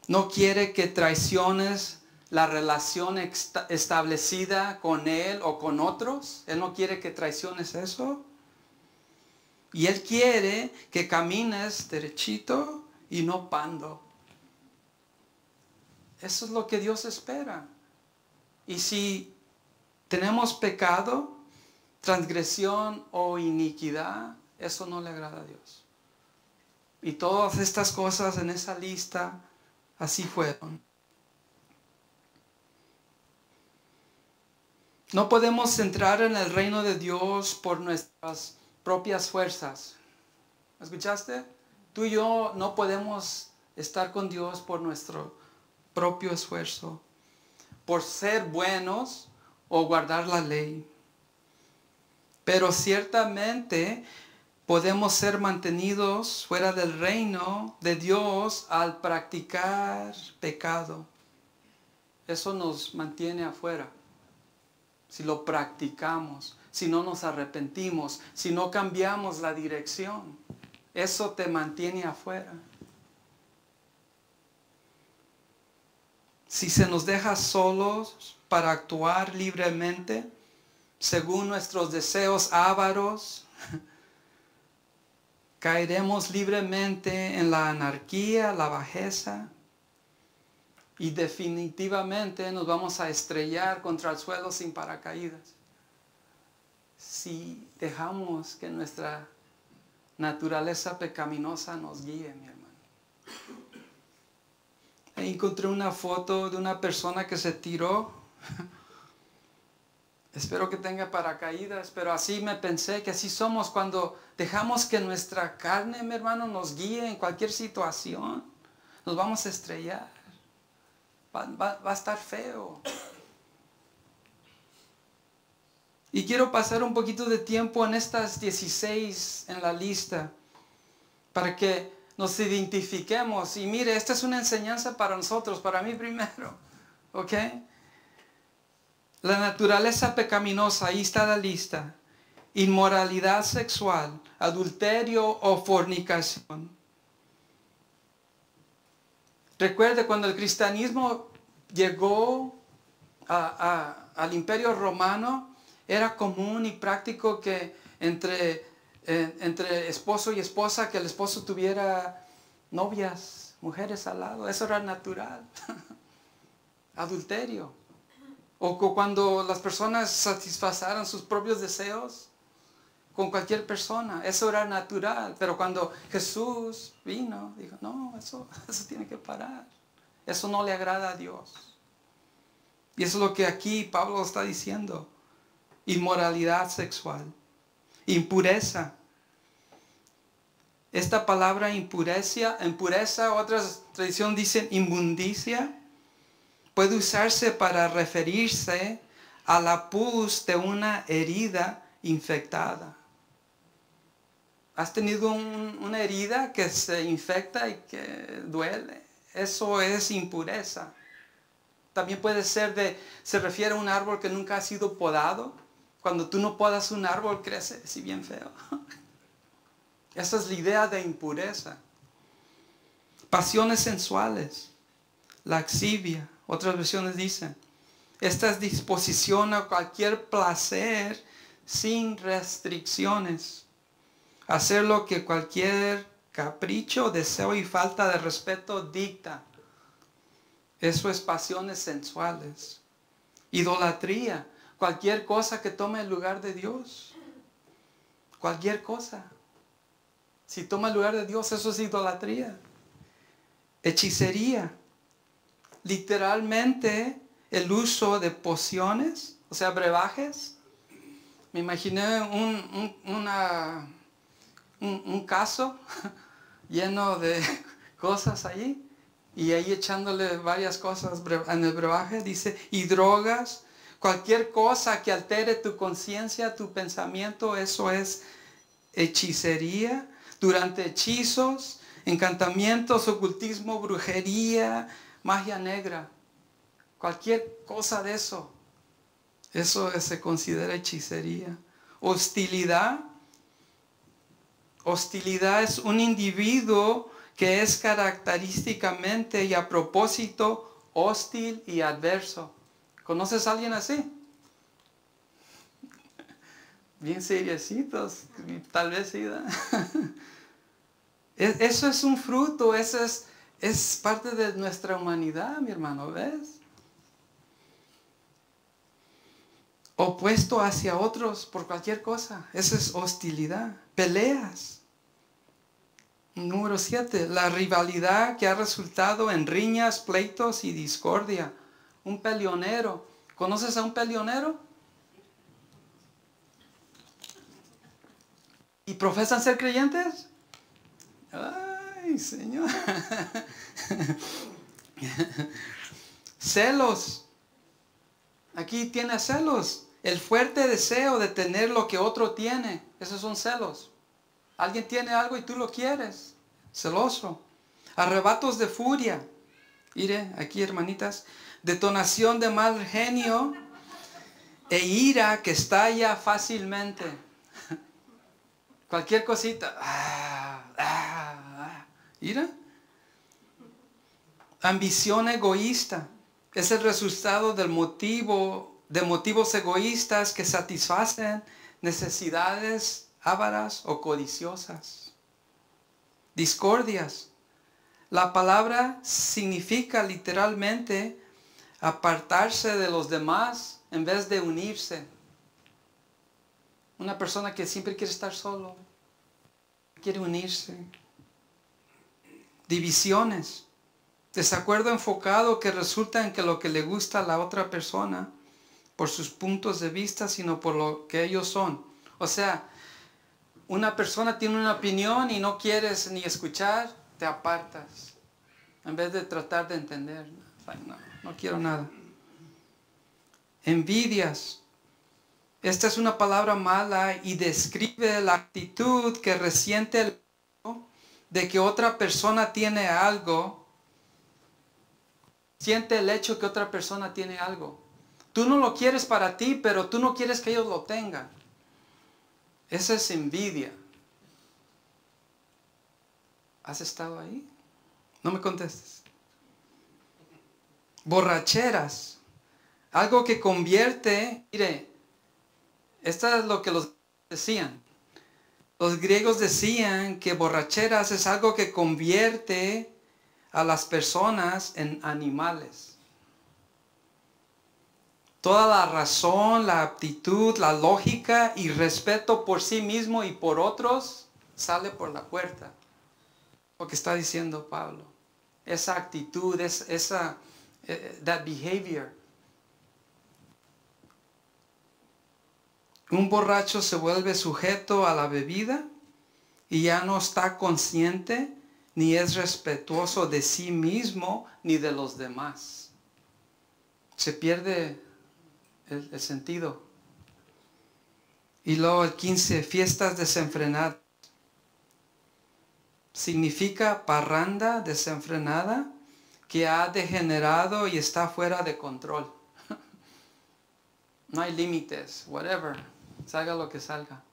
No quiere que traiciones la relación establecida con Él o con otros. Él no quiere que traiciones eso. Y Él quiere que camines derechito y no pando. Eso es lo que Dios espera. Y si tenemos pecado, transgresión o iniquidad, eso no le agrada a Dios. Y todas estas cosas en esa lista así fueron. No podemos entrar en el reino de Dios por nuestras propias fuerzas. ¿Escuchaste? Tú y yo no podemos estar con Dios por nuestro propio esfuerzo, por ser buenos o guardar la ley. Pero ciertamente podemos ser mantenidos fuera del reino de Dios al practicar pecado. Eso nos mantiene afuera. Si lo practicamos, si no nos arrepentimos, si no cambiamos la dirección, eso te mantiene afuera. Si se nos deja solos para actuar libremente, según nuestros deseos ávaros, caeremos libremente en la anarquía, la bajeza, y definitivamente nos vamos a estrellar contra el suelo sin paracaídas. Si dejamos que nuestra naturaleza pecaminosa nos guíe, mi hermano. Encontré una foto de una persona que se tiró. Espero que tenga paracaídas, pero así me pensé que así somos cuando dejamos que nuestra carne, mi hermano, nos guíe en cualquier situación. Nos vamos a estrellar. Va a estar feo. Y quiero pasar un poquito de tiempo en estas 16 en la lista para que nos identifiquemos. Y mire, esta es una enseñanza para nosotros, para mí primero. ¿Ok? La naturaleza pecaminosa, ahí está la lista. Inmoralidad sexual, adulterio o fornicación. Recuerde, cuando el cristianismo llegó al Imperio Romano, era común y práctico que entre esposo y esposa, que el esposo tuviera novias, mujeres al lado. Eso era natural. Adulterio. O cuando las personas satisfacieran sus propios deseos con cualquier persona. Eso era natural. Pero cuando Jesús vino, dijo, no, eso tiene que parar. Eso no le agrada a Dios. Y eso es lo que aquí Pablo está diciendo. Inmoralidad sexual. Impureza. Esta palabra impureza, otras tradiciones dicen inmundicia, puede usarse para referirse a la pus de una herida infectada. ¿Has tenido una herida que se infecta y que duele? Eso es impureza. También puede ser se refiere a un árbol que nunca ha sido podado. Cuando tú no podas un árbol, crece así bien feo. Esa es la idea de impureza. Pasiones sensuales, laxivia. Otras versiones dicen, esta es disposición a cualquier placer sin restricciones. Hacer lo que cualquier capricho, deseo y falta de respeto dicta. Eso es pasiones sensuales. Idolatría. Cualquier cosa que tome el lugar de Dios. Cualquier cosa. Si toma el lugar de Dios, eso es idolatría. Hechicería. Literalmente el uso de pociones, o sea, brebajes. Me imaginé un caso lleno de cosas ahí. Y ahí echándole varias cosas en el brebaje. Dice, y drogas. Cualquier cosa que altere tu conciencia, tu pensamiento, eso es hechicería. Durante hechizos, encantamientos, ocultismo, brujería, magia negra. Cualquier cosa de eso. Eso se considera hechicería. Hostilidad. Hostilidad es un individuo que es característicamente y a propósito hostil y adverso. ¿Conoces a alguien así? Bien seriecitos, tal vez sí, ¿verdad? Eso es un fruto, eso es parte de nuestra humanidad, mi hermano, ¿ves? Opuesto hacia otros por cualquier cosa, eso es hostilidad. Peleas. Número 7, la rivalidad que ha resultado en riñas, pleitos y discordia. Un peleonero. ¿Conoces a un peleonero? ¿Y profesan ser creyentes? Ay, Señor. Celos. Aquí tiene celos. El fuerte deseo de tener lo que otro tiene. Esos son celos. Alguien tiene algo y tú lo quieres. Celoso. Arrebatos de furia. Mire, aquí hermanitas. Detonación de mal genio e ira que estalla fácilmente. Cualquier cosita. ¿Ira? Ambición egoísta. Es el resultado de motivos egoístas que satisfacen necesidades ávaras o codiciosas. Discordias. La palabra significa literalmente apartarse de los demás en vez de unirse. Una persona que siempre quiere estar solo, quiere unirse. Divisiones. Desacuerdo enfocado que resulta en que lo que le gusta a la otra persona por sus puntos de vista, sino por lo que ellos son. O sea, una persona tiene una opinión y no quieres ni escuchar, te apartas. En vez de tratar de entender. No quiero nada. Envidias. Esta es una palabra mala y describe la actitud que resiente el hecho de que otra persona tiene algo. Siente el hecho que otra persona tiene algo. Tú no lo quieres para ti, pero tú no quieres que ellos lo tengan. Esa es envidia. ¿Has estado ahí? No me contestes. Borracheras. Algo que convierte, mire, esto es lo que los decían. Los griegos decían que borracheras es algo que convierte a las personas en animales. Toda la razón, la aptitud, la lógica y respeto por sí mismo y por otros sale por la puerta. Lo que está diciendo Pablo. Esa actitud, that behavior. Un borracho se vuelve sujeto a la bebida y ya no está consciente ni es respetuoso de sí mismo ni de los demás. Se pierde el sentido. Y luego el 15, fiestas desenfrenadas. Significa parranda desenfrenada que ha degenerado y está fuera de control. No hay límites, whatever. salga lo que salga.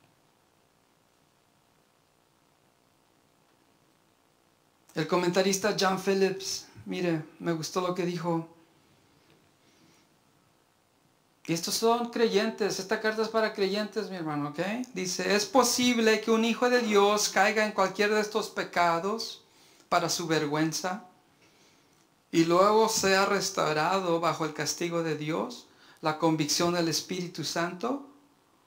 El comentarista John Phillips, mire, me gustó lo que dijo. Y estos son creyentes, esta carta es para creyentes, mi hermano, ¿ok? Dice, es posible que un hijo de Dios caiga en cualquiera de estos pecados para su vergüenza y luego sea restaurado bajo el castigo de Dios, la convicción del Espíritu Santo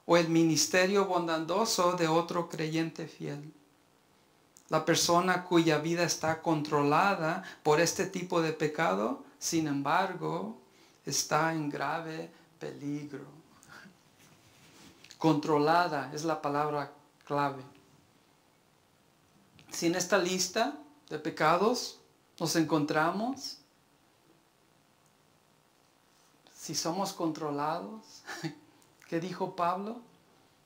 o el ministerio bondadoso de otro creyente fiel. La persona cuya vida está controlada por este tipo de pecado, sin embargo, está en grave peligro. Controlada es la palabra clave. Si en esta lista de pecados nos encontramos, si somos controlados, ¿qué dijo Pablo?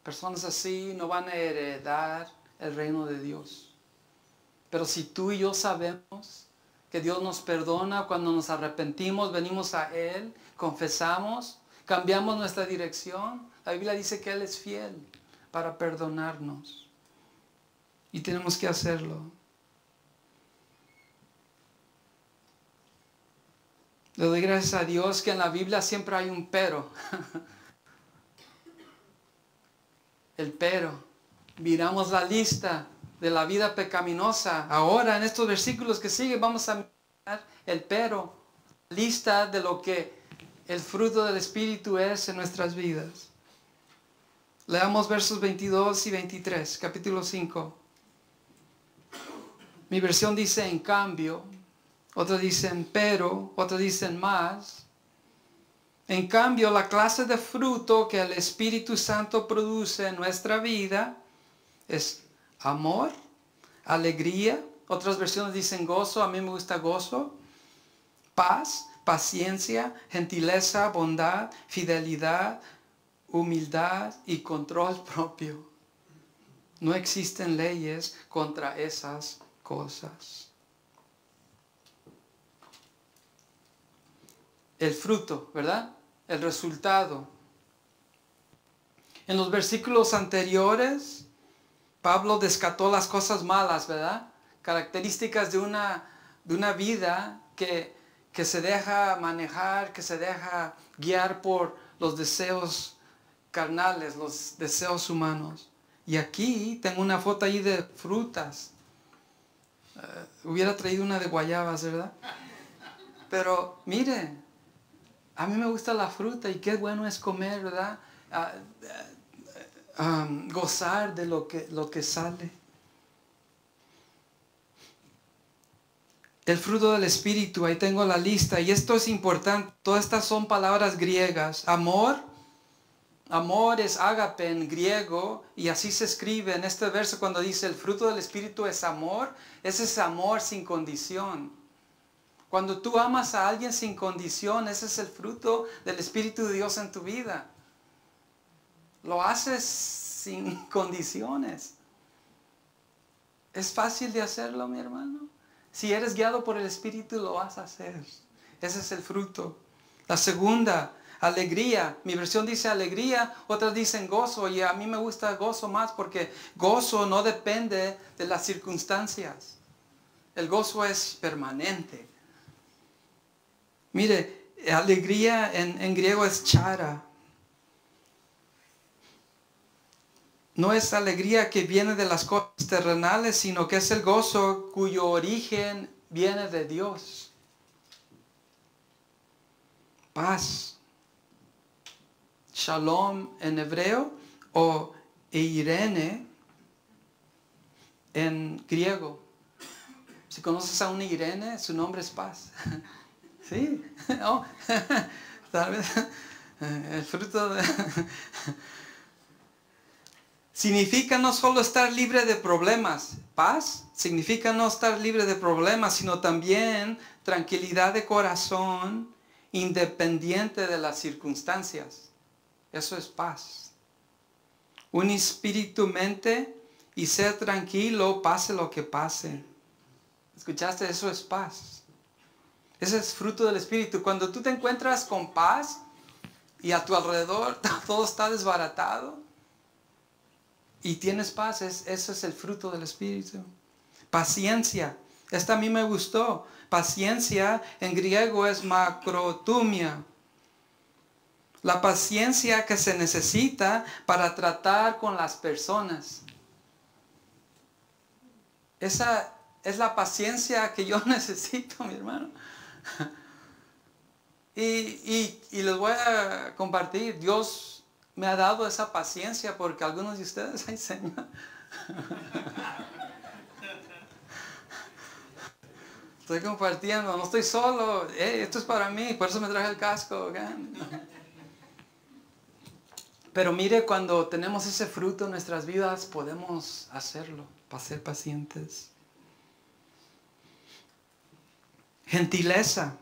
Personas así no van a heredar el reino de Dios. Pero si tú y yo sabemos que Dios nos perdona cuando nos arrepentimos, venimos a Él, confesamos, cambiamos nuestra dirección, la Biblia dice que Él es fiel para perdonarnos. Y tenemos que hacerlo. Le doy gracias a Dios que en la Biblia siempre hay un pero. El pero. Miramos la lista de la vida pecaminosa. Ahora en estos versículos que siguen vamos a mirar el pero. Lista de lo que el fruto del Espíritu es en nuestras vidas. Leamos versos 22 y 23, capítulo 5. Mi versión dice en cambio, otros dicen pero, otros dicen más. En cambio, la clase de fruto que el Espíritu Santo produce en nuestra vida es amor, alegría, otras versiones dicen gozo, a mí me gusta gozo, paz, paciencia, gentileza, bondad, fidelidad, humildad y control propio. No existen leyes contra esas cosas. El fruto, ¿verdad? El resultado. En los versículos anteriores, Pablo descartó las cosas malas, ¿verdad? Características de una vida que se deja manejar, que se deja guiar por los deseos carnales, los deseos humanos. Y aquí tengo una foto ahí de frutas. Hubiera traído una de guayabas, ¿verdad? Pero mire, a mí me gusta la fruta y qué bueno es comer, ¿verdad? Gozar de lo que sale. El fruto del Espíritu, ahí tengo la lista. Y esto es importante. Todas estas son palabras griegas. Amor es ágape en griego. Y así se escribe en este verso cuando dice el fruto del Espíritu es amor. Ese es amor sin condición. Cuando tú amas a alguien sin condición, ese es el fruto del Espíritu de Dios en tu vida. Lo haces sin condiciones. ¿Es fácil de hacerlo, mi hermano? Si eres guiado por el Espíritu, lo vas a hacer. Ese es el fruto. La segunda, alegría. Mi versión dice alegría, otras dicen gozo. Y a mí me gusta gozo más porque gozo no depende de las circunstancias. El gozo es permanente. Mire, alegría en griego es chara. No es alegría que viene de las cosas terrenales, sino que es el gozo cuyo origen viene de Dios. Paz. Shalom en hebreo o eirene en griego. Si conoces a una Irene, su nombre es paz. Sí, oh, tal vez el fruto de... Significa no solo estar libre de problemas. Paz significa no estar libre de problemas, sino también tranquilidad de corazón, independiente de las circunstancias. Eso es paz. Un espíritu, mente y ser tranquilo, pase lo que pase. ¿Escuchaste? Eso es paz. Ese es fruto del Espíritu. Cuando tú te encuentras con paz y a tu alrededor todo está desbaratado, y tienes paz. Eso es el fruto del Espíritu. Paciencia. Esta a mí me gustó. Paciencia en griego es macrotumia. La paciencia que se necesita para tratar con las personas. Esa es la paciencia que yo necesito, mi hermano. Y les voy a compartir. Dios me ha dado esa paciencia porque algunos de ustedes, ay Señor. Estoy compartiendo, no estoy solo. Esto es para mí, por eso me traje el casco. ¿Okay? Pero mire, cuando tenemos ese fruto en nuestras vidas, podemos hacerlo, para ser pacientes. Gentileza.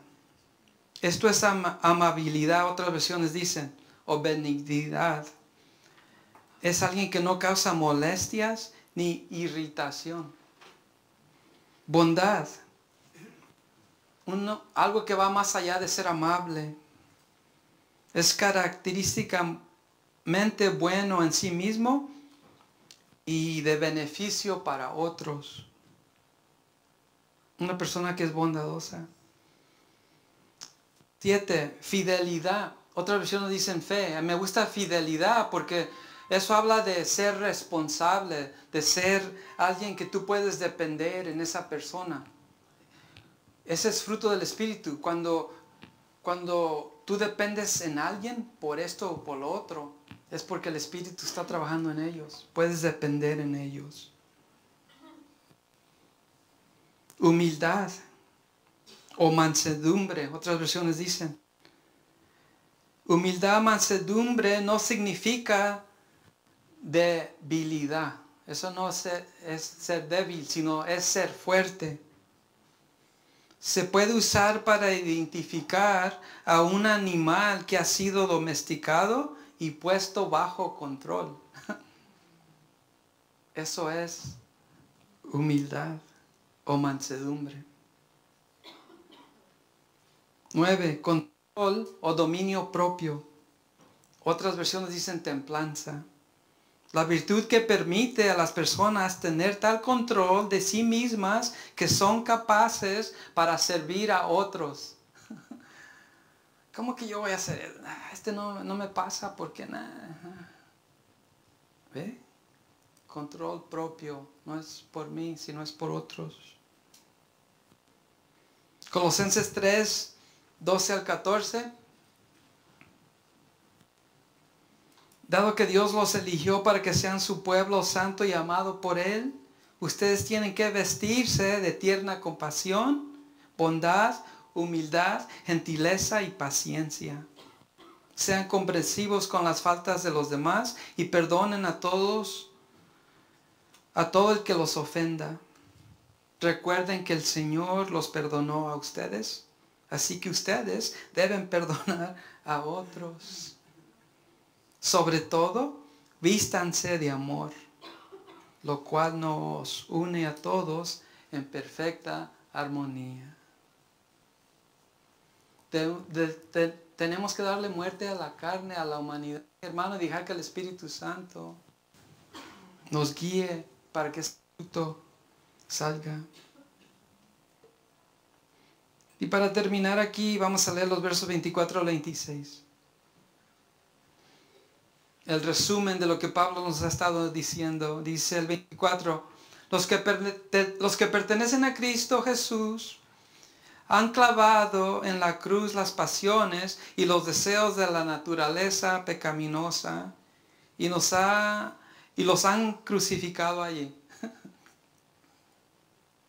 Esto es amabilidad, otras versiones dicen, o benignidad. Es alguien que no causa molestias ni irritación. Bondad. Algo que va más allá de ser amable. Es característicamente bueno en sí mismo y de beneficio para otros. Una persona que es bondadosa. 7. Fidelidad. Otras versiones dicen fe. Me gusta fidelidad porque eso habla de ser responsable, de ser alguien que tú puedes depender en esa persona. Ese es fruto del Espíritu. Cuando tú dependes en alguien por esto o por lo otro, es porque el Espíritu está trabajando en ellos. Puedes depender en ellos. Humildad o mansedumbre, otras versiones dicen. Humildad, mansedumbre no significa debilidad. Eso no es ser débil, sino es ser fuerte. Se puede usar para identificar a un animal que ha sido domesticado y puesto bajo control. Eso es humildad o mansedumbre. 9. Control o dominio propio. Otras versiones dicen templanza. La virtud que permite a las personas tener tal control de sí mismas que son capaces para servir a otros. ¿Cómo que yo voy a hacer? Este no me pasa porque nada. ¿Ve? Control propio. No es por mí, sino es por otros. Colosenses 3, 12 al 14. Dado que Dios los eligió para que sean su pueblo santo y amado por Él, ustedes tienen que vestirse de tierna compasión, bondad, humildad, gentileza y paciencia. Sean comprensivos con las faltas de los demás y perdonen a todo el que los ofenda. Recuerden que el Señor los perdonó a ustedes, así que ustedes deben perdonar a otros. Sobre todo, vístanse de amor, lo cual nos une a todos en perfecta armonía. Tenemos que darle muerte a la carne, a la humanidad, hermano, y dejar que el Espíritu Santo nos guíe para que ese fruto salga. Y para terminar aquí, vamos a leer los versos 24 al 26. El resumen de lo que Pablo nos ha estado diciendo. Dice el 24, los que pertenecen a Cristo Jesús han clavado en la cruz las pasiones y los deseos de la naturaleza pecaminosa y los han crucificado allí.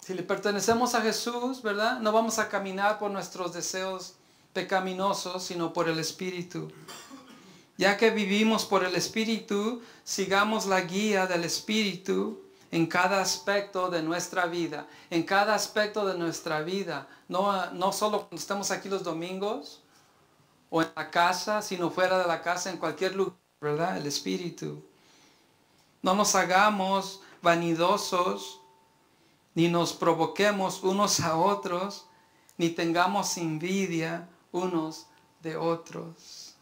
Si le pertenecemos a Jesús, ¿verdad? No vamos a caminar por nuestros deseos pecaminosos, sino por el Espíritu. Ya que vivimos por el Espíritu, sigamos la guía del Espíritu en cada aspecto de nuestra vida. En cada aspecto de nuestra vida. No solo cuando estamos aquí los domingos o en la casa, sino fuera de la casa, en cualquier lugar, ¿verdad? El Espíritu. No nos hagamos vanidosos, ni nos provoquemos unos a otros, ni tengamos envidia unos de otros.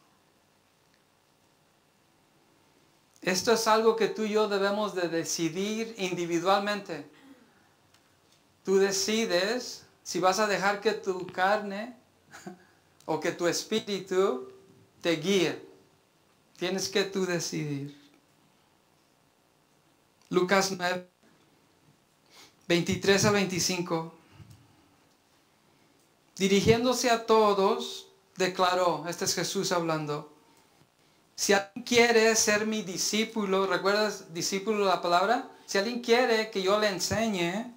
Esto es algo que tú y yo debemos de decidir individualmente. Tú decides si vas a dejar que tu carne o que tu espíritu te guíe. Tienes que tú decidir. Lucas 9, 23 a 25. Dirigiéndose a todos, declaró, este es Jesús hablando, si alguien quiere ser mi discípulo, ¿recuerdas discípulo la palabra? Si alguien quiere que yo le enseñe,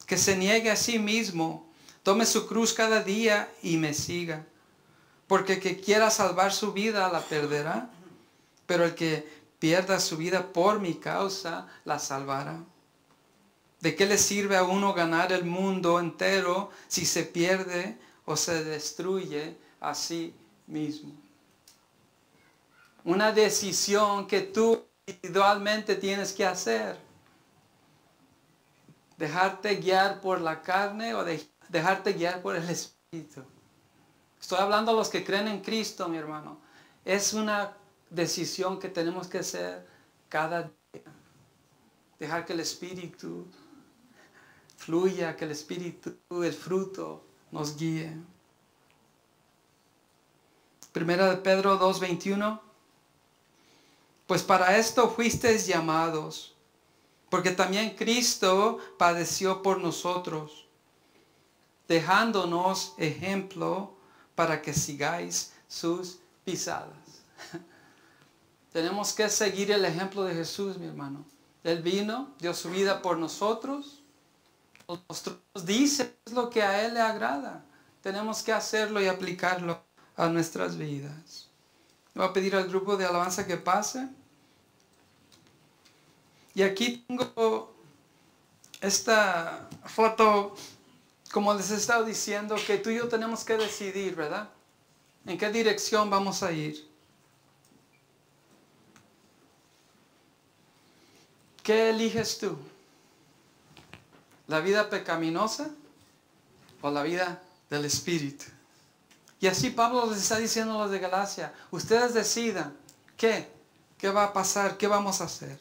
que se niegue a sí mismo, tome su cruz cada día y me siga. Porque el que quiera salvar su vida la perderá, pero el que pierda su vida por mi causa la salvará. ¿De qué le sirve a uno ganar el mundo entero si se pierde o se destruye a sí mismo? Una decisión que tú individualmente tienes que hacer. Dejarte guiar por la carne o dejarte guiar por el Espíritu. Estoy hablando a los que creen en Cristo, mi hermano. Es una decisión que tenemos que hacer cada día. Dejar que el Espíritu fluya, que el Espíritu, el fruto, nos guíe. Primera de Pedro 2:21. Pues para esto fuisteis llamados, porque también Cristo padeció por nosotros, dejándonos ejemplo para que sigáis sus pisadas. Tenemos que seguir el ejemplo de Jesús, mi hermano. Él vino, dio su vida por nosotros. Nos dice lo que a Él le agrada. Tenemos que hacerlo y aplicarlo a nuestras vidas. Voy a pedir al grupo de alabanza que pase. Y aquí tengo esta foto, como les he estado diciendo, que tú y yo tenemos que decidir, ¿verdad? ¿En qué dirección vamos a ir? ¿Qué eliges tú? ¿La vida pecaminosa o la vida del Espíritu? Y así Pablo les está diciendo a los de Galacia, ustedes decidan, ¿qué va a pasar? ¿Qué vamos a hacer?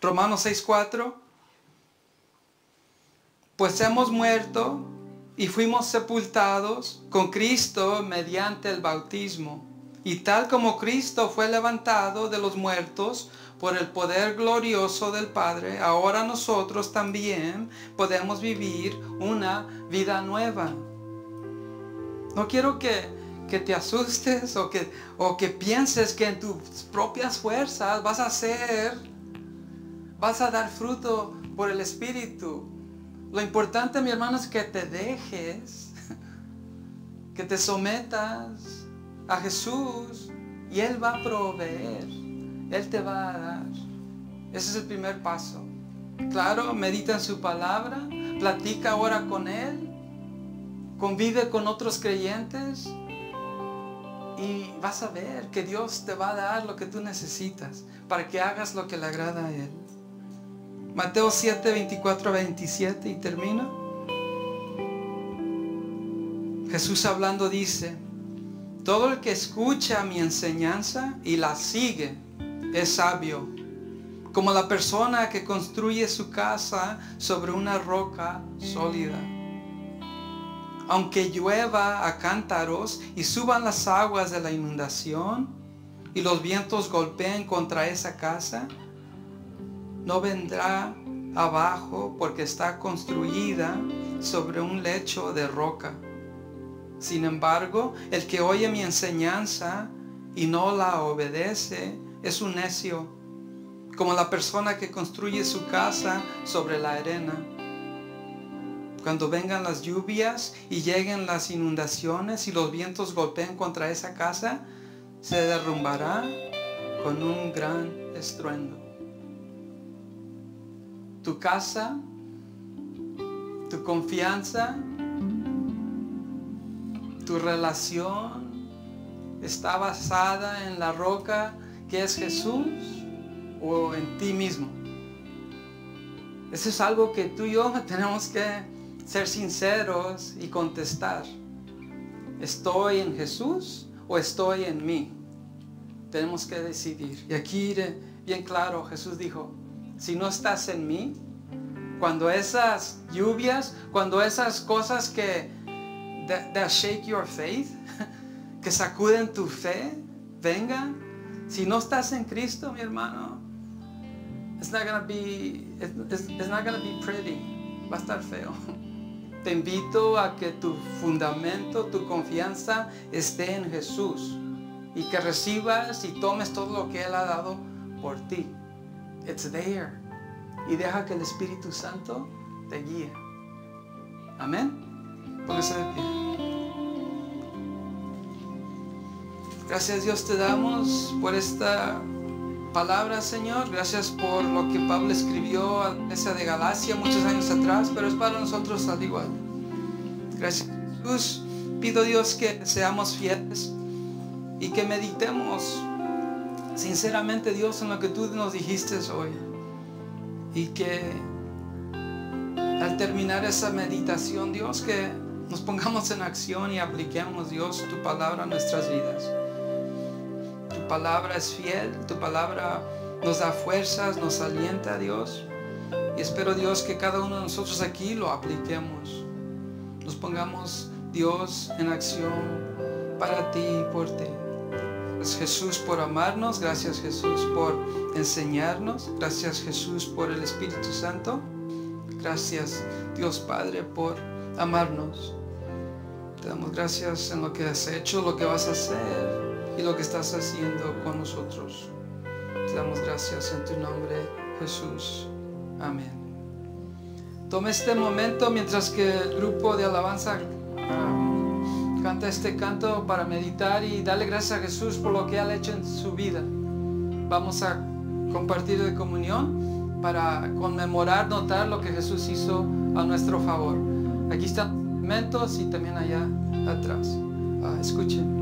Romanos 6:4, pues hemos muerto y fuimos sepultados con Cristo mediante el bautismo. Y tal como Cristo fue levantado de los muertos por el poder glorioso del Padre, ahora nosotros también podemos vivir una vida nueva. No quiero que te asustes o que pienses que en tus propias fuerzas vas a dar fruto por el Espíritu. Lo importante, mi hermano, es que te dejes, que te sometas a Jesús y Él va a proveer. Él te va a dar. Ese es el primer paso. Claro, medita en su palabra, platica ahora con Él, convive con otros creyentes y vas a ver que Dios te va a dar lo que tú necesitas para que hagas lo que le agrada a Él. Mateo 7, 24 a 27 y termino. Jesús hablando dice, todo el que escucha mi enseñanza y la sigue es sabio, como la persona que construye su casa sobre una roca sólida. Aunque llueva a cántaros y suban las aguas de la inundación y los vientos golpeen contra esa casa, no vendrá abajo porque está construida sobre un lecho de roca. Sin embargo, el que oye mi enseñanza y no la obedece es un necio, como la persona que construye su casa sobre la arena. Cuando vengan las lluvias y lleguen las inundaciones y los vientos golpeen contra esa casa, se derrumbará con un gran estruendo. Tu casa, tu confianza, tu relación está basada en la roca que es Jesús o en ti mismo. Eso es algo que tú y yo tenemos que ser sinceros y contestar. ¿Estoy en Jesús o estoy en mí? Tenemos que decidir. Y aquí bien claro. Jesús dijo, si no estás en mí, cuando esas lluvias, cuando esas cosas que that shake your faith, que sacuden tu fe, vengan, si no estás en Cristo, mi hermano, it's not gonna be pretty. Va a estar feo. Te invito a que tu fundamento, tu confianza esté en Jesús y que recibas y tomes todo lo que Él ha dado por ti. It's there. Y deja que el Espíritu Santo te guíe. Amén. Póngase de pie. Gracias, Dios, te damos por esta palabra, Señor. Gracias por lo que Pablo escribió a la iglesia de Galacia muchos años atrás, pero es para nosotros al igual. Gracias, Jesús. Pido, Dios, que seamos fieles y que meditemos sinceramente, Dios, en lo que tú nos dijiste hoy. Y que al terminar esa meditación, Dios, que nos pongamos en acción y apliquemos, Dios, tu palabra a nuestras vidas. Tu palabra es fiel, tu palabra nos da fuerzas, nos alienta, Dios. Y espero, Dios, que cada uno de nosotros aquí lo apliquemos. Nos pongamos, Dios, en acción para ti y por ti. Gracias, Jesús, por amarnos. Gracias, Jesús, por enseñarnos. Gracias, Jesús, por el Espíritu Santo. Gracias, Dios Padre, por amarnos. Te damos gracias en lo que has hecho, lo que vas a hacer y lo que estás haciendo con nosotros. Te damos gracias en tu nombre, Jesús. Amén. Tome este momento mientras que el grupo de alabanza canta este canto para meditar y darle gracias a Jesús por lo que Él ha hecho en su vida. Vamos a compartir de comunión para conmemorar, notar lo que Jesús hizo a nuestro favor. Aquí están los elementos y también allá atrás. Escuchen.